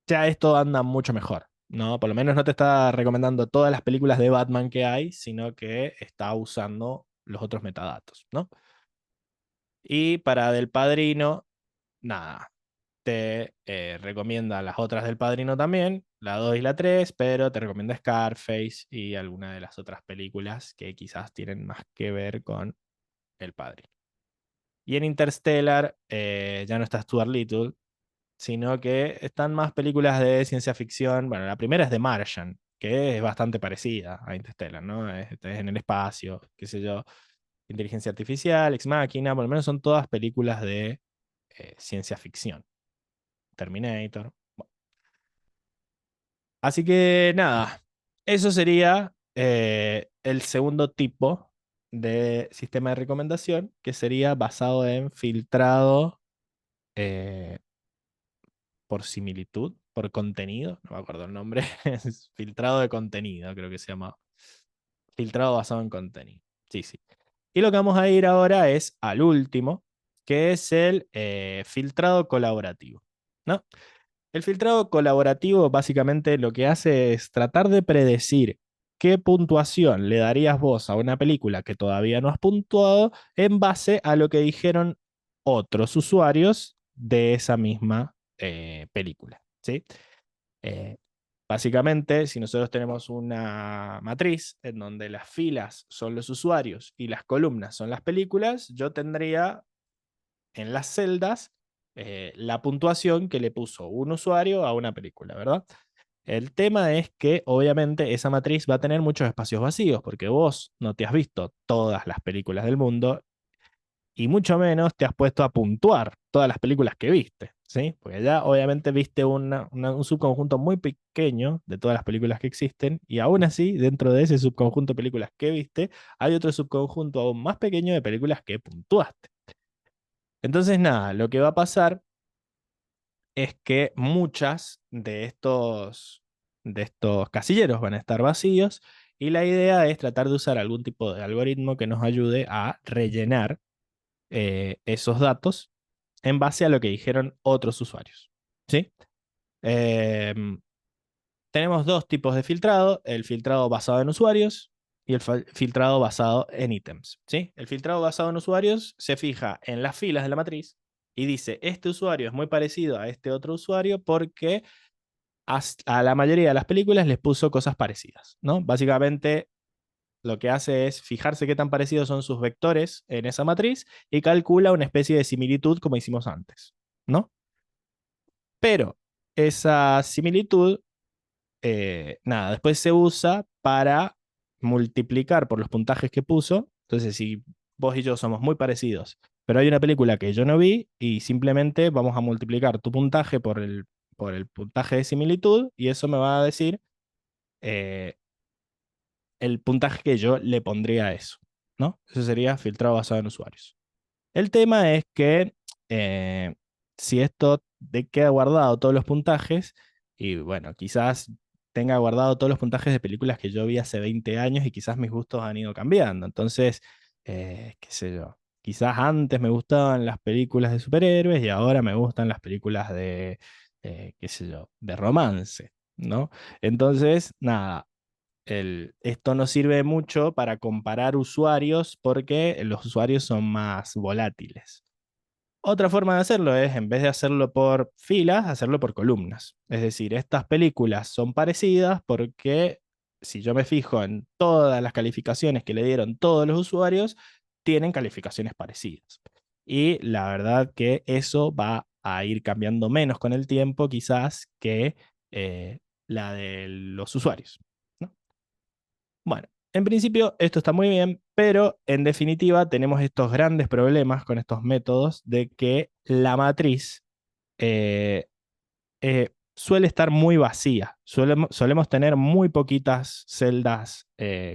Ya esto anda mucho mejor, ¿no? Por lo menos no te está recomendando todas las películas de Batman que hay, sino que está usando los otros metadatos, ¿no? Y para Del Padrino, nada, te recomienda las otras del Padrino también, la 2 y la 3, pero te recomienda Scarface y alguna de las otras películas que quizás tienen más que ver con El Padrino. Y en Interstellar ya no está Stuart Little, sino que están más películas de ciencia ficción. Bueno, la primera es The Martian, que es bastante parecida a Interstellar, ¿no? Es en el espacio, qué sé yo, inteligencia artificial, Ex Machina, por lo menos son todas películas de ciencia ficción. Terminator. Bueno. Así que nada, eso sería el segundo tipo de sistema de recomendación, que sería basado en filtrado eh, por similitud, por contenido, no me acuerdo el nombre, es filtrado de contenido, creo que se llama. Filtrado basado en contenido. Sí, sí. Y lo que vamos a ir ahora es al último, que es el filtrado colaborativo, ¿no? El filtrado colaborativo básicamente lo que hace es tratar de predecir qué puntuación le darías vos a una película que todavía no has puntuado en base a lo que dijeron otros usuarios de esa misma película, ¿sí? Eh, Básicamente, si nosotros tenemos una matriz en donde las filas son los usuarios y las columnas son las películas, yo tendría en las celdas la puntuación que le puso un usuario a una película, ¿verdad? El tema es que obviamente esa matriz va a tener muchos espacios vacíos, porque vos no te has visto todas las películas del mundo y mucho menos te has puesto a puntuar todas las películas que viste, ¿sí? Porque ya obviamente viste un subconjunto muy pequeño de todas las películas que existen y aún así, dentro de ese subconjunto de películas que viste, hay otro subconjunto aún más pequeño de películas que puntuaste. Entonces, nada, lo que va a pasar es que muchas de estos casilleros van a estar vacíos y la idea es tratar de usar algún tipo de algoritmo que nos ayude a rellenar esos datos en base a lo que dijeron otros usuarios. ¿Sí? Em, Tenemos dos tipos de filtrado, el filtrado basado en usuarios y el filtrado basado en ítems. ¿Sí? El filtrado basado en usuarios se fija en las filas de la matriz y dice, este usuario es muy parecido a este otro usuario porque a la mayoría de las películas les puso cosas parecidas, ¿no? Básicamente lo que hace es fijarse qué tan parecidos son sus vectores en esa matriz y calcula una especie de similitud como hicimos antes, ¿no? Pero esa similitud, nada, después se usa para multiplicar por los puntajes que puso. Entonces, si vos y yo somos muy parecidos, pero hay una película que yo no vi y simplemente vamos a multiplicar tu puntaje por el puntaje de similitud y eso me va a decir eh, el puntaje que yo le pondría a eso, ¿no? Eso sería filtrado basado en usuarios. El tema es que eh, si esto queda guardado todos los puntajes, y bueno, quizás tenga guardado todos los puntajes de películas que yo vi hace 20 años y quizás mis gustos han ido cambiando. Entonces, qué sé yo, quizás antes me gustaban las películas de superhéroes y ahora me gustan las películas qué sé yo, de romance, ¿no? Entonces, nada, esto nos sirve mucho para comparar usuarios porque los usuarios son más volátiles. Otra forma de hacerlo es, en vez de hacerlo por filas, hacerlo por columnas. Es decir, estas películas son parecidas porque si yo me fijo en todas las calificaciones que le dieron todos los usuarios, tienen calificaciones parecidas. Y la verdad que eso va a ir cambiando menos con el tiempo, quizás, que la de los usuarios, ¿no? Bueno, en principio esto está muy bien, pero en definitiva tenemos estos grandes problemas con estos métodos de que la matriz eh, suele estar muy vacía. Solemos tener muy poquitas celdas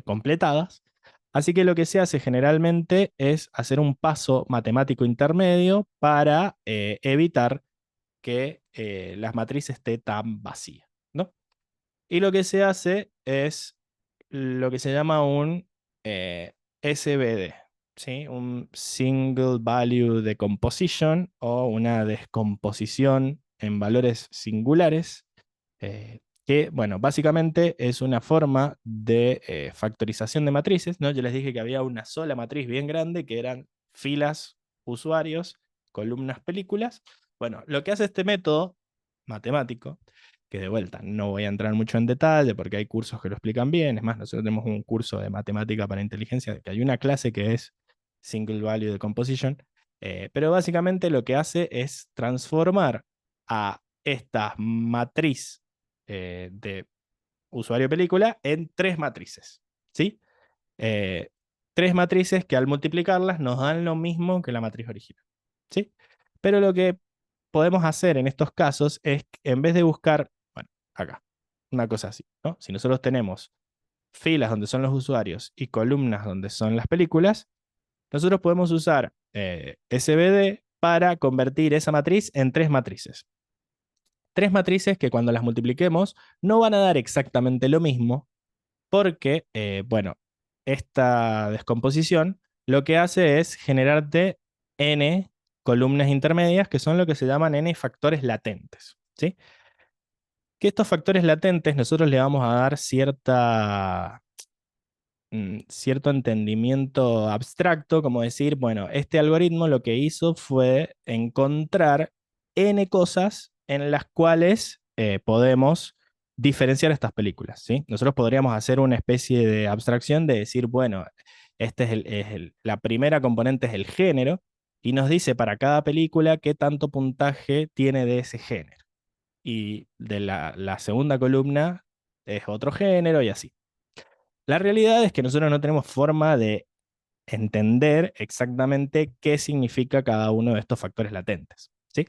completadas. Así que lo que se hace generalmente es hacer un paso matemático intermedio para evitar que la matriz esté tan vacía, ¿no? Y lo que se hace es lo que se llama un SVD, ¿sí? Un Single Value Decomposition o una descomposición en valores singulares, que, bueno, básicamente es una forma de factorización de matrices, ¿no? Yo les dije que había una sola matriz bien grande que eran filas, usuarios, columnas, películas. Bueno, lo que hace este método matemático que de vuelta no voy a entrar mucho en detalle porque hay cursos que lo explican bien. Es más, nosotros tenemos un curso de matemática para inteligencia, que hay una clase que es Single Value Decomposition, pero básicamente lo que hace es transformar a esta matriz de usuario película en tres matrices, ¿sí? Eh, Tres matrices que al multiplicarlas nos dan lo mismo que la matriz original, ¿sí? Pero lo que podemos hacer en estos casos es, en vez de buscar, bueno, acá, una cosa así, ¿no? Si nosotros tenemos filas donde son los usuarios y columnas donde son las películas, nosotros podemos usar SVD para convertir esa matriz en tres matrices. Tres matrices que cuando las multipliquemos no van a dar exactamente lo mismo porque, bueno, esta descomposición lo que hace es generarte n columnas intermedias que son lo que se llaman n factores latentes, ¿sí? Que estos factores latentes nosotros le vamos a dar cierto entendimiento abstracto, como decir, bueno, este algoritmo lo que hizo fue encontrar n cosas en las cuales podemos diferenciar estas películas, ¿sí? Nosotros podríamos hacer una especie de abstracción de decir, bueno, la primera componente es el género y nos dice para cada película qué tanto puntaje tiene de ese género. y de la segunda columna es otro género y así. La realidad es que nosotros no tenemos forma de entender exactamente qué significa cada uno de estos factores latentes, ¿sí?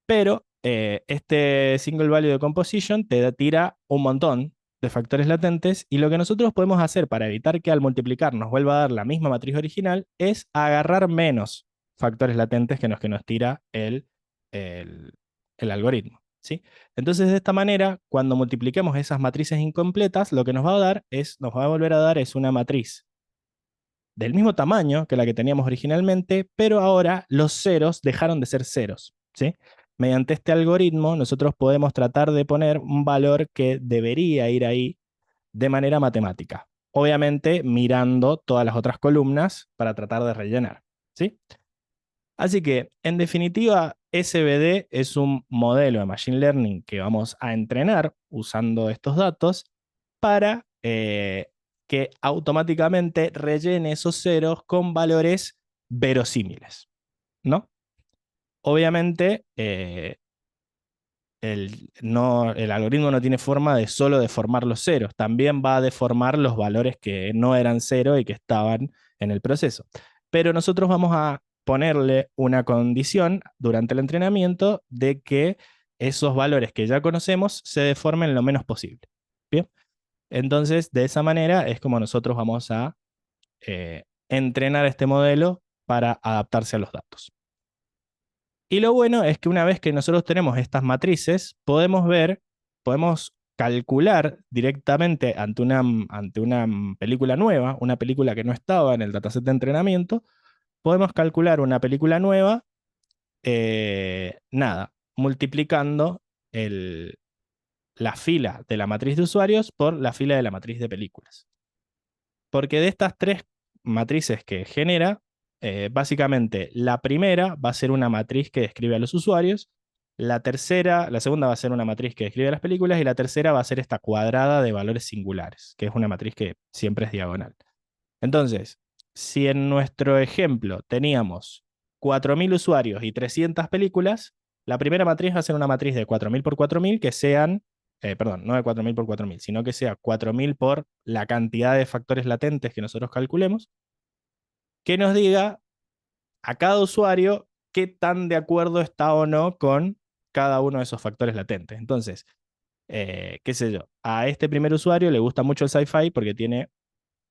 Pero este single value de composition te tira un montón de factores latentes y lo que nosotros podemos hacer para evitar que al multiplicar nos vuelva a dar la misma matriz original es agarrar menos factores latentes que nos tira el, el algoritmo, ¿sí? Entonces, de esta manera, cuando multipliquemos esas matrices incompletas, lo que nos va a dar es, nos va a volver a dar es una matriz del mismo tamaño que la que teníamos originalmente, pero ahora los ceros dejaron de ser ceros, ¿sí? Mediante este algoritmo, nosotros podemos tratar de poner un valor que debería ir ahí de manera matemática. Obviamente, mirando todas las otras columnas para tratar de rellenar, ¿sí? Así que, en definitiva, SVD es un modelo de Machine Learning que vamos a entrenar usando estos datos para que automáticamente rellene esos ceros con valores verosímiles, ¿no? Obviamente, el algoritmo no tiene forma de solo deformar los ceros, también va a deformar los valores que no eran cero y que estaban en el proceso. Pero nosotros vamos a ponerle una condición durante el entrenamiento de que esos valores que ya conocemos se deformen lo menos posible. ¿Bien? Entonces, de esa manera es como nosotros vamos a entrenar este modelo para adaptarse a los datos. Y lo bueno es que una vez que nosotros tenemos estas matrices, podemos ver, podemos calcular directamente ante una película nueva, una película que no estaba en el dataset de entrenamiento, podemos calcular una película nueva, nada, multiplicando el, la fila de la matriz de usuarios por la fila de la matriz de películas. Porque de estas tres matrices que genera, básicamente la primera va a ser una matriz que describe a los usuarios, la tercera, la segunda va a ser una matriz que describe las películas y la tercera va a ser esta cuadrada de valores singulares, que es una matriz que siempre es diagonal. Entonces, si en nuestro ejemplo teníamos 4.000 usuarios y 300 películas, la primera matriz va a ser una matriz de 4.000 por 4.000 que sean, perdón, no de 4.000 por 4.000, sino que sea 4.000 por la cantidad de factores latentes que nosotros calculemos, que nos diga a cada usuario qué tan de acuerdo está o no con cada uno de esos factores latentes. Entonces, qué sé yo, a este primer usuario le gusta mucho el sci-fi porque tiene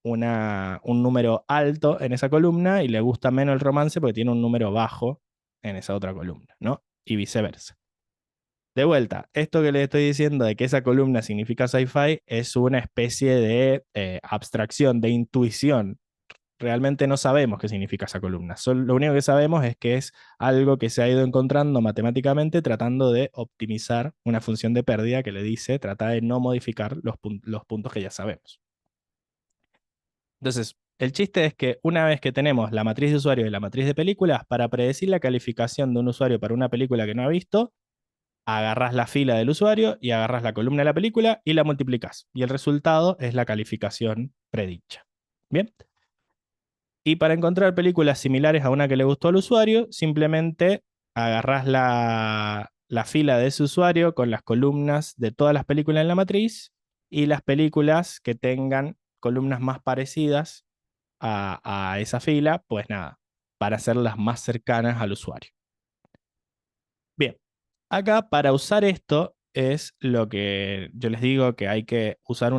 un número alto en esa columna y le gusta menos el romance porque tiene un número bajo en esa otra columna, ¿no? Y viceversa. De vuelta, esto que les estoy diciendo de que esa columna significa sci-fi es una especie de abstracción, de intuición. Realmente no sabemos qué significa esa columna. Lo único que sabemos es que es algo que se ha ido encontrando matemáticamente tratando de optimizar una función de pérdida que le dice trata de no modificar los puntos que ya sabemos. Entonces, el chiste es que una vez que tenemos la matriz de usuario y la matriz de películas, para predecir la calificación de un usuario para una película que no ha visto, agarras la fila del usuario y agarras la columna de la película y la multiplicas. Y el resultado es la calificación predicha. Bien. Y para encontrar películas similares a una que le gustó al usuario, simplemente agarras la fila de ese usuario con las columnas de todas las películas en la matriz y las películas que tengan columnas más parecidas a esa fila, pues nada, para hacerlas más cercanas al usuario. Bien, acá para usar esto es lo que yo les digo que hay que usar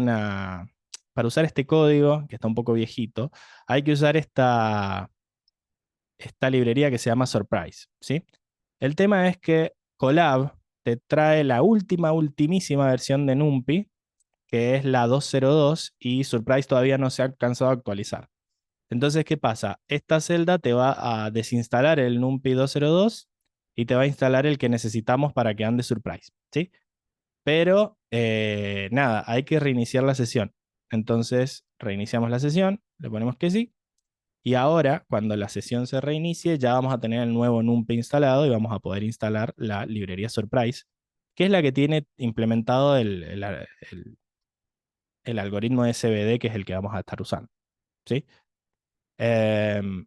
para usar este código, que está un poco viejito, hay que usar esta librería que se llama Surprise, ¿sí? El tema es que Colab te trae la ultimísima versión de NumPy, que es la 2.02, y Surprise todavía no se ha alcanzado a actualizar. Entonces, ¿qué pasa? Esta celda te va a desinstalar el NumPy 2.02 y te va a instalar el que necesitamos para que ande Surprise, ¿sí? Pero nada, hay que reiniciar la sesión. Entonces, reiniciamos la sesión, le ponemos que sí. Y ahora, cuando la sesión se reinicie, ya vamos a tener el nuevo NumPy instalado y vamos a poder instalar la librería Surprise, que es la que tiene implementado el algoritmo de SVD, que es el que vamos a estar usando, ¿sí? Em,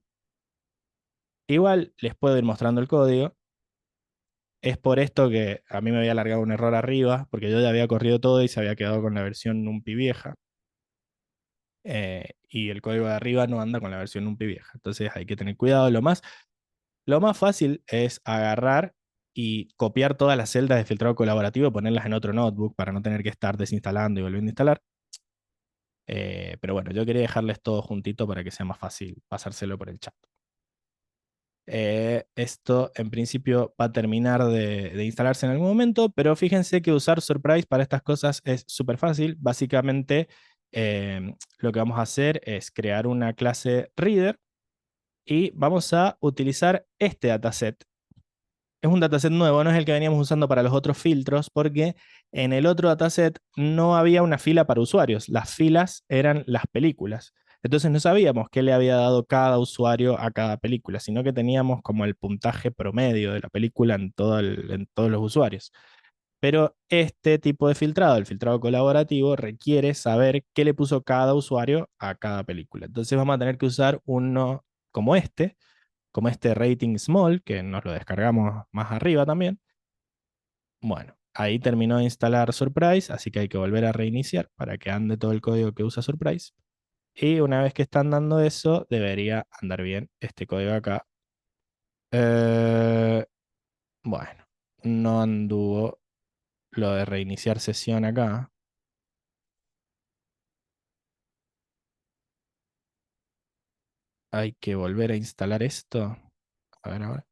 Igual les puedo ir mostrando el código. Es por esto que a mí me había alargado un error arriba, porque yo ya había corrido todo y se había quedado con la versión NumPy vieja. Y el código de arriba no anda con la versión NumPy vieja. Entonces hay que tener cuidado. Lo más fácil es agarrar y copiar todas las celdas de filtrado colaborativo y ponerlas en otro notebook para no tener que estar desinstalando y volviendo a instalar. Pero bueno, yo quería dejarles todo juntito para que sea más fácil pasárselo por el chat. Esto en principio va a terminar de instalarse en algún momento, pero fíjense que usar Surprise para estas cosas es súper fácil. Básicamente, lo que vamos a hacer es crear una clase reader y vamos a utilizar este dataset. Es un dataset nuevo, no es el que veníamos usando para los otros filtros, porque en el otro dataset no había una fila para usuarios. Las filas eran las películas. Entonces no sabíamos qué le había dado cada usuario a cada película, sino que teníamos como el puntaje promedio de la película en todos los usuarios. Pero este tipo de filtrado, el filtrado colaborativo, requiere saber qué le puso cada usuario a cada película. Entonces vamos a tener que usar uno como este rating small, que nos lo descargamos más arriba también. Bueno, ahí terminó de instalar Surprise, así que hay que volver a reiniciar para que ande todo el código que usa Surprise. Y una vez que está andando eso, debería andar bien este código acá. Eh, bueno, no anduvo lo de reiniciar sesión acá. Hay que volver a instalar esto. A ver ahora.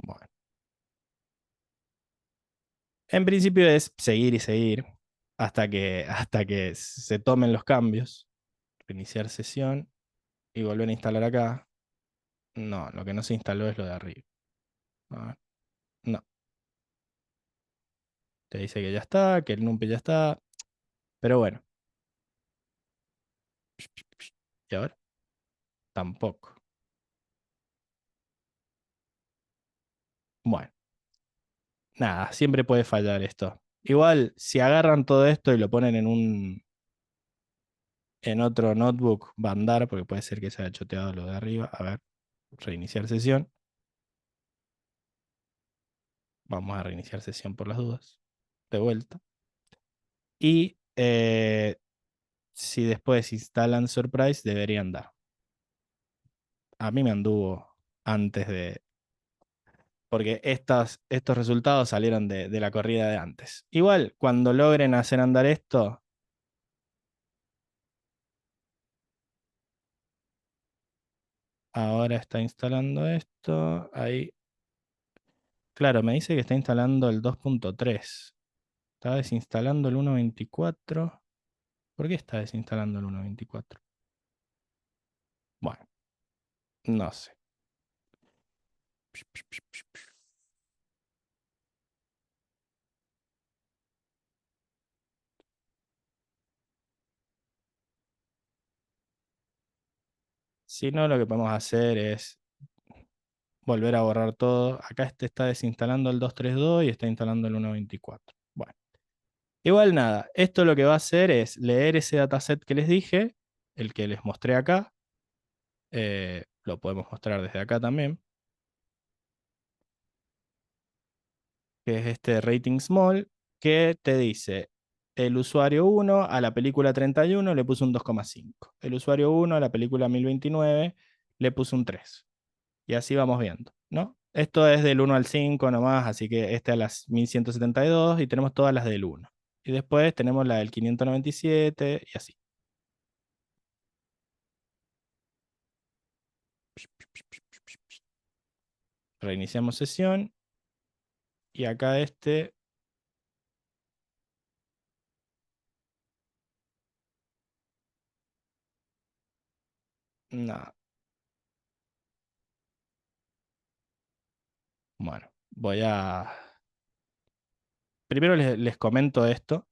Bueno, en principio es seguir y seguir hasta que se tomen los cambios. Reiniciar sesión y volver a instalar acá. No, lo que no se instaló es lo de arriba. A ver, no, te dice que ya está, que el NumPy ya está. Pero bueno, y ahora tampoco. Bueno, nada, siempre puede fallar esto. Igual, si agarran todo esto y lo ponen en otro notebook, va a andar, porque puede ser que se haya choteado lo de arriba. A ver, reiniciar sesión. Vamos a reiniciar sesión por las dudas. De vuelta. Y si después instalan Surprise, debería andar. A mí me anduvo antes de, porque estos resultados salieron de la corrida de antes. Igual, cuando logren hacer andar esto, ahora está instalando esto. Ahí, claro, me dice que está instalando el 2.3. Está desinstalando el 1.24. ¿Por qué está desinstalando el 1.24? Bueno, no sé. Si no, lo que podemos hacer es volver a borrar todo. Acá este está desinstalando el 2.3.2 y está instalando el 1.24. Bueno. Igual nada, esto lo que va a hacer es leer ese dataset que les dije, el que les mostré acá, lo podemos mostrar desde acá también, que es este rating small, que te dice, el usuario 1 a la película 31 le puso un 2,5, el usuario 1 a la película 1029 le puso un 3, y así vamos viendo, ¿no? Esto es del 1 al 5 nomás, así que este a las 1172 y tenemos todas las del 1. Y después tenemos la del 597 y así. Reiniciamos sesión y acá este, no, bueno, primero les comento esto,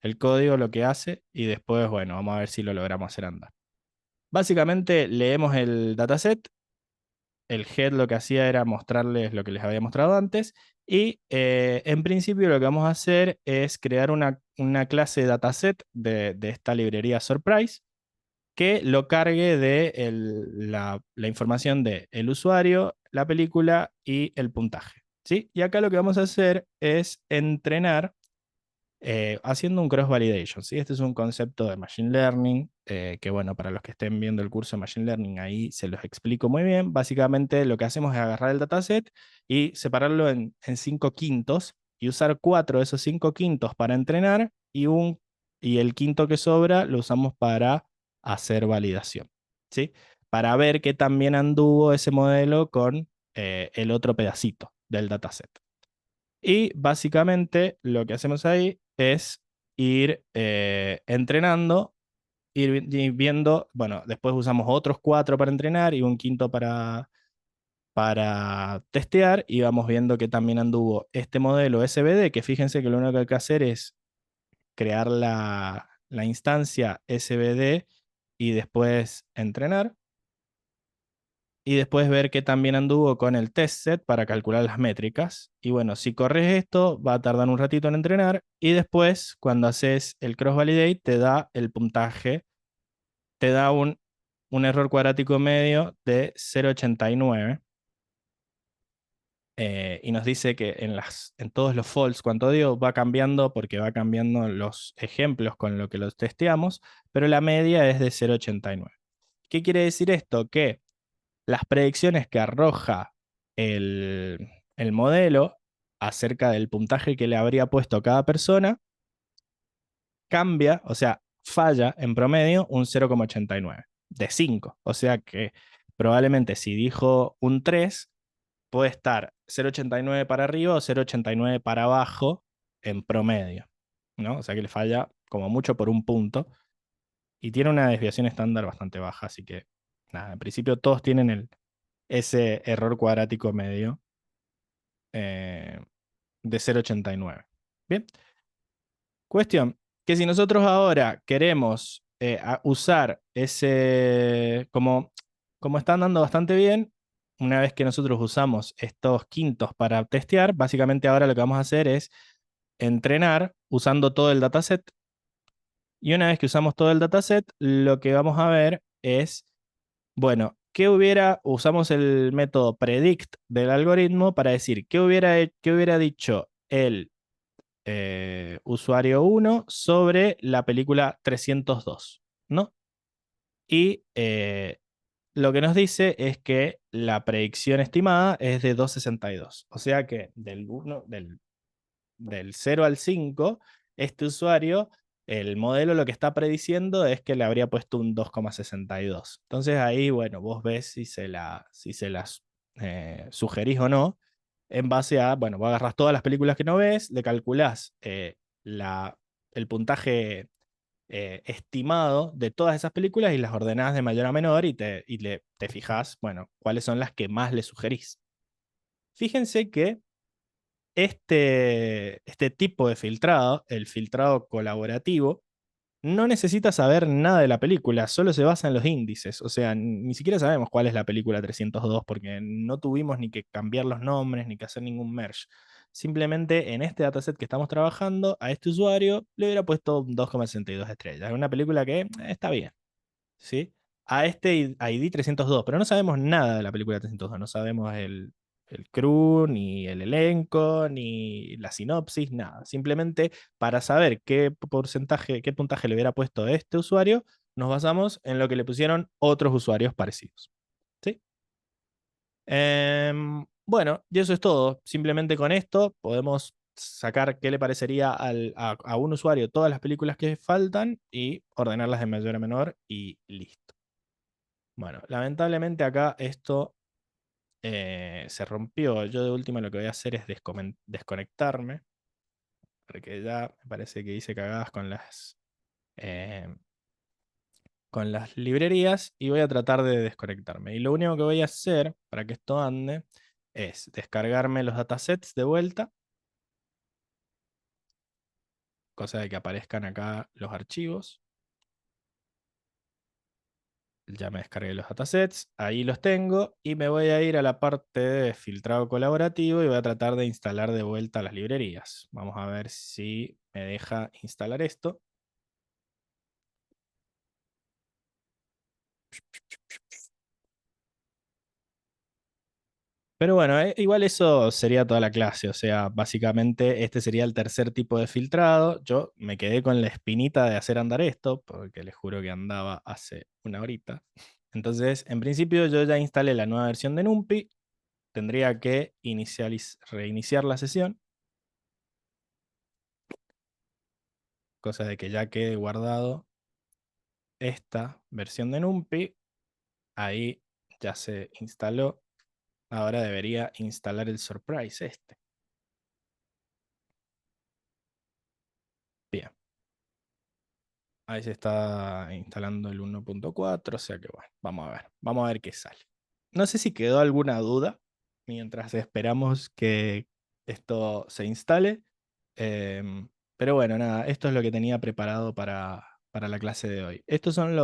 el código lo que hace y después, bueno, vamos a ver si lo logramos hacer andar. Básicamente leemos el dataset, el head lo que hacía era mostrarles lo que les había mostrado antes y en principio lo que vamos a hacer es crear una clase dataset de esta librería Surprise que lo cargue de la información de el usuario, la película y el puntaje. ¿Sí? Y acá lo que vamos a hacer es entrenar haciendo un cross-validation. ¿Sí? Este es un concepto de Machine Learning, que bueno, para los que estén viendo el curso de Machine Learning, ahí se los explico muy bien. Básicamente lo que hacemos es agarrar el dataset y separarlo en 5 quintos y usar 4 de esos 5 quintos para entrenar y el quinto que sobra lo usamos para hacer validación. ¿Sí? Para ver qué tan bien anduvo ese modelo con el otro pedacito del dataset. Y básicamente lo que hacemos ahí es ir entrenando, ir viendo, bueno, después usamos otros 4 para entrenar y un quinto para testear y vamos viendo que también anduvo este modelo SVD, que fíjense que lo único que hay que hacer es crear la instancia SVD y después entrenar y después ver qué también anduvo con el test set para calcular las métricas. Y bueno, si corres esto, va a tardar un ratito en entrenar y después, cuando haces el cross-validate, te da el puntaje, te da un error cuadrático medio de 0,89. Y nos dice que en todos los false, cuánto dio, va cambiando porque va cambiando los ejemplos con lo que los testeamos, pero la media es de 0,89. ¿Qué quiere decir esto? Que las predicciones que arroja el modelo acerca del puntaje que le habría puesto cada persona cambia, o sea, falla en promedio un 0,89 de 5. O sea que probablemente si dijo un 3 puede estar 0,89 para arriba o 0,89 para abajo en promedio, ¿no? O sea que le falla como mucho por un punto y tiene una desviación estándar bastante baja, así que nada, en principio todos tienen ese error cuadrático medio eh, de 0,89. Bien, cuestión, que si nosotros ahora queremos usar como está andando bastante bien, una vez que nosotros usamos estos quintos para testear, básicamente ahora lo que vamos a hacer es entrenar usando todo el dataset. Y una vez que usamos todo el dataset, lo que vamos a ver es, bueno, usamos el método predict del algoritmo para decir qué hubiera dicho el usuario 1 sobre la película 302, ¿no? Y lo que nos dice es que la predicción estimada es de 2,62. O sea que del 0 al 5, este usuario, el modelo lo que está prediciendo es que le habría puesto un 2,62. Entonces ahí, bueno, vos ves si se las sugerís o no, en base a, bueno, vos agarras todas las películas que no ves, le calculás el puntaje estimado de todas esas películas y las ordenás de mayor a menor y te fijas, bueno, cuáles son las que más le sugerís. Fíjense que este tipo de filtrado, el filtrado colaborativo, no necesita saber nada de la película, solo se basa en los índices. O sea, ni siquiera sabemos cuál es la película 302 porque no tuvimos ni que cambiar los nombres ni que hacer ningún merge. Simplemente en este dataset que estamos trabajando, a este usuario le hubiera puesto un 2,62 estrellas. Es una película que está bien, ¿sí? A este ID 302, pero no sabemos nada de la película 302, no sabemos el crew, ni el elenco, ni la sinopsis, nada. Simplemente para saber qué porcentaje, qué puntaje le hubiera puesto a este usuario, nos basamos en lo que le pusieron otros usuarios parecidos. ¿Sí? Bueno, y eso es todo. Simplemente con esto podemos sacar qué le parecería a un usuario todas las películas que faltan y ordenarlas de mayor a menor y listo. Bueno, lamentablemente acá esto se rompió. Yo de última lo que voy a hacer es desconectarme, porque ya me parece que hice cagadas eh, con las librerías y voy a tratar de desconectarme. Y lo único que voy a hacer para que esto ande es descargarme los datasets de vuelta, cosa de que aparezcan acá los archivos. Ya me descargué los datasets, ahí los tengo y me voy a ir a la parte de filtrado colaborativo y voy a tratar de instalar de vuelta las librerías. Vamos a ver si me deja instalar esto. Pero bueno, igual eso sería toda la clase, o sea, básicamente este sería el tercer tipo de filtrado. Yo me quedé con la espinita de hacer andar esto, porque les juro que andaba hace una horita. Entonces, en principio yo ya instalé la nueva versión de NumPy, tendría que reiniciar la sesión, cosa de que ya quede guardado esta versión de NumPy. Ahí ya se instaló. Ahora debería instalar el surprise este. Bien. Ahí se está instalando el 1.4, o sea que bueno, vamos a ver qué sale. No sé si quedó alguna duda mientras esperamos que esto se instale, pero bueno, nada, esto es lo que tenía preparado para la clase de hoy. Estos son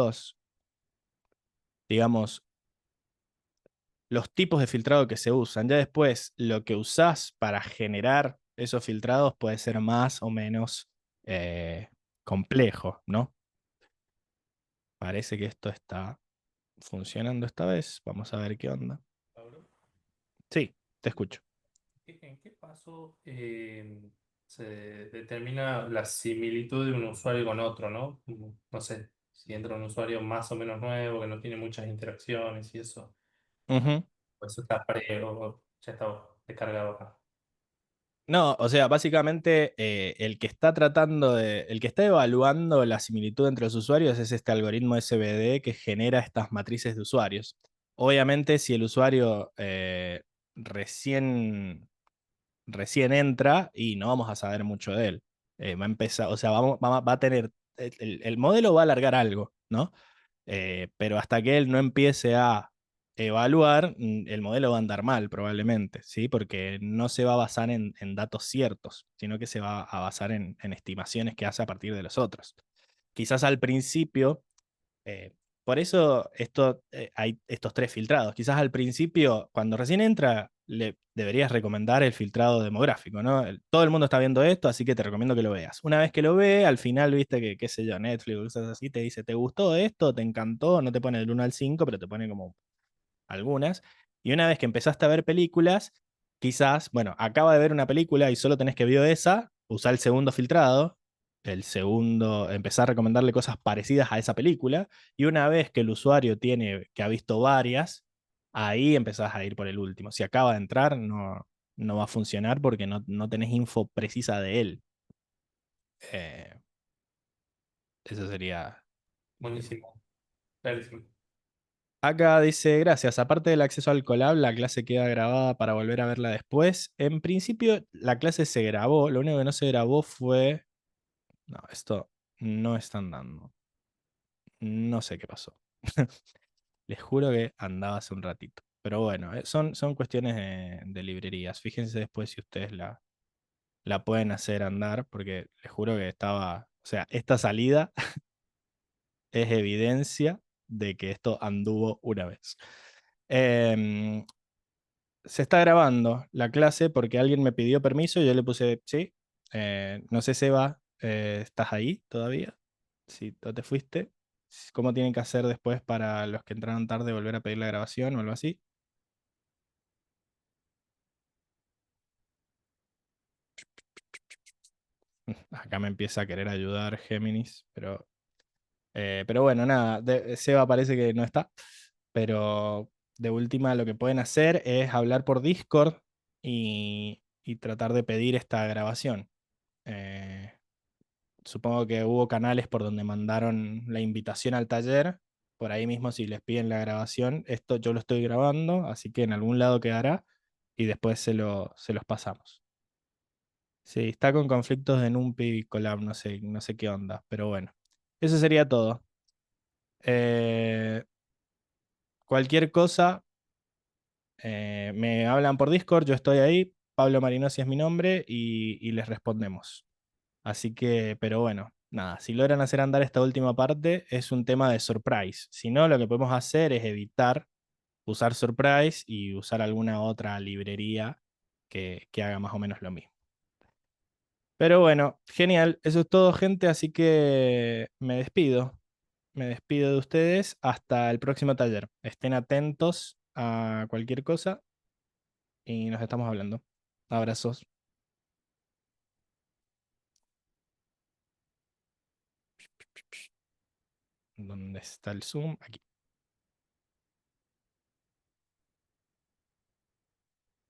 digamos, los tipos de filtrado que se usan. Ya después, lo que usás para generar esos filtrados puede ser más o menos eh, complejo, ¿no? Parece que esto está funcionando esta vez. Vamos a ver qué onda. Pablo. Sí, te escucho. ¿En qué paso se determina la similitud de un usuario con otro, ¿no? No sé, si entra un usuario más o menos nuevo, que no tiene muchas interacciones y eso, Ujú. pues eso está o ya está descargado acá. No, o sea, básicamente el que está el que está evaluando la similitud entre los usuarios es este algoritmo SVD que genera estas matrices de usuarios. Obviamente, si el usuario recién entra y no vamos a saber mucho de él. Va a empezar, o sea, va a tener, el modelo va a alargar algo, ¿no? Pero hasta que él no empiece a evaluar, el modelo va a andar mal probablemente, ¿sí? Porque no se va a basar en datos ciertos, sino que se va a basar en estimaciones que hace a partir de los otros. Quizás al principio eh, por eso hay estos tres filtrados. Quizás al principio, cuando recién entra, le deberías recomendar el filtrado demográfico, ¿no? Todo el mundo está viendo esto, así que te recomiendo que lo veas. Una vez que lo ve, al final, viste que, qué sé yo, Netflix o cosas así, te dice, ¿te gustó esto? ¿Te encantó? No te pone del 1 al 5, pero te pone como algunas. Y una vez que empezaste a ver películas, quizás, bueno, acaba de ver una película y solo tenés que ver esa, usar el segundo filtrado, el segundo, empezar a recomendarle cosas parecidas a esa película, y una vez que el usuario que ha visto varias, ahí empezás a ir por el último. Si acaba de entrar, no va a funcionar porque no tenés info precisa de él. Eh, Eso sería. Buenísimo, clarísimo. Acá dice, gracias. Aparte del acceso al Colab, la clase queda grabada para volver a verla después. En principio, la clase se grabó. Lo único que no se grabó fue. No, esto no están dando. No sé qué pasó. Les juro que andaba hace un ratito. Pero bueno, son cuestiones de librerías. Fíjense después si ustedes la pueden hacer andar, porque les juro que estaba. O sea, esta salida es evidencia de que esto anduvo una vez. Em, Se está grabando la clase porque alguien me pidió permiso y yo le puse sí. No sé, Seba, ¿estás ahí todavía? Si no te fuiste. ¿Cómo tienen que hacer después para los que entraron tarde volver a pedir la grabación o algo así? Acá me empieza a querer ayudar Géminis, pero bueno, nada, Seba parece que no está, pero de última lo que pueden hacer es hablar por Discord y tratar de pedir esta grabación. Eh, Supongo que hubo canales por donde mandaron la invitación al taller. Por ahí mismo, si les piden la grabación, esto yo lo estoy grabando, así que en algún lado quedará y después se los pasamos. Sí, está con conflictos de NumPy y Colab, no sé qué onda, pero bueno. Eso sería todo. Eh, Cualquier cosa, me hablan por Discord, yo estoy ahí. Pablo Marinosi es mi nombre y les respondemos. Así que, pero bueno, nada, si logran hacer andar esta última parte, es un tema de surprise. Si no, lo que podemos hacer es evitar usar surprise y usar alguna otra librería que haga más o menos lo mismo. Pero bueno, genial, eso es todo, gente, así que me despido. Me despido de ustedes hasta el próximo taller. Estén atentos a cualquier cosa y nos estamos hablando. Abrazos. ¿Dónde está el Zoom? Aquí.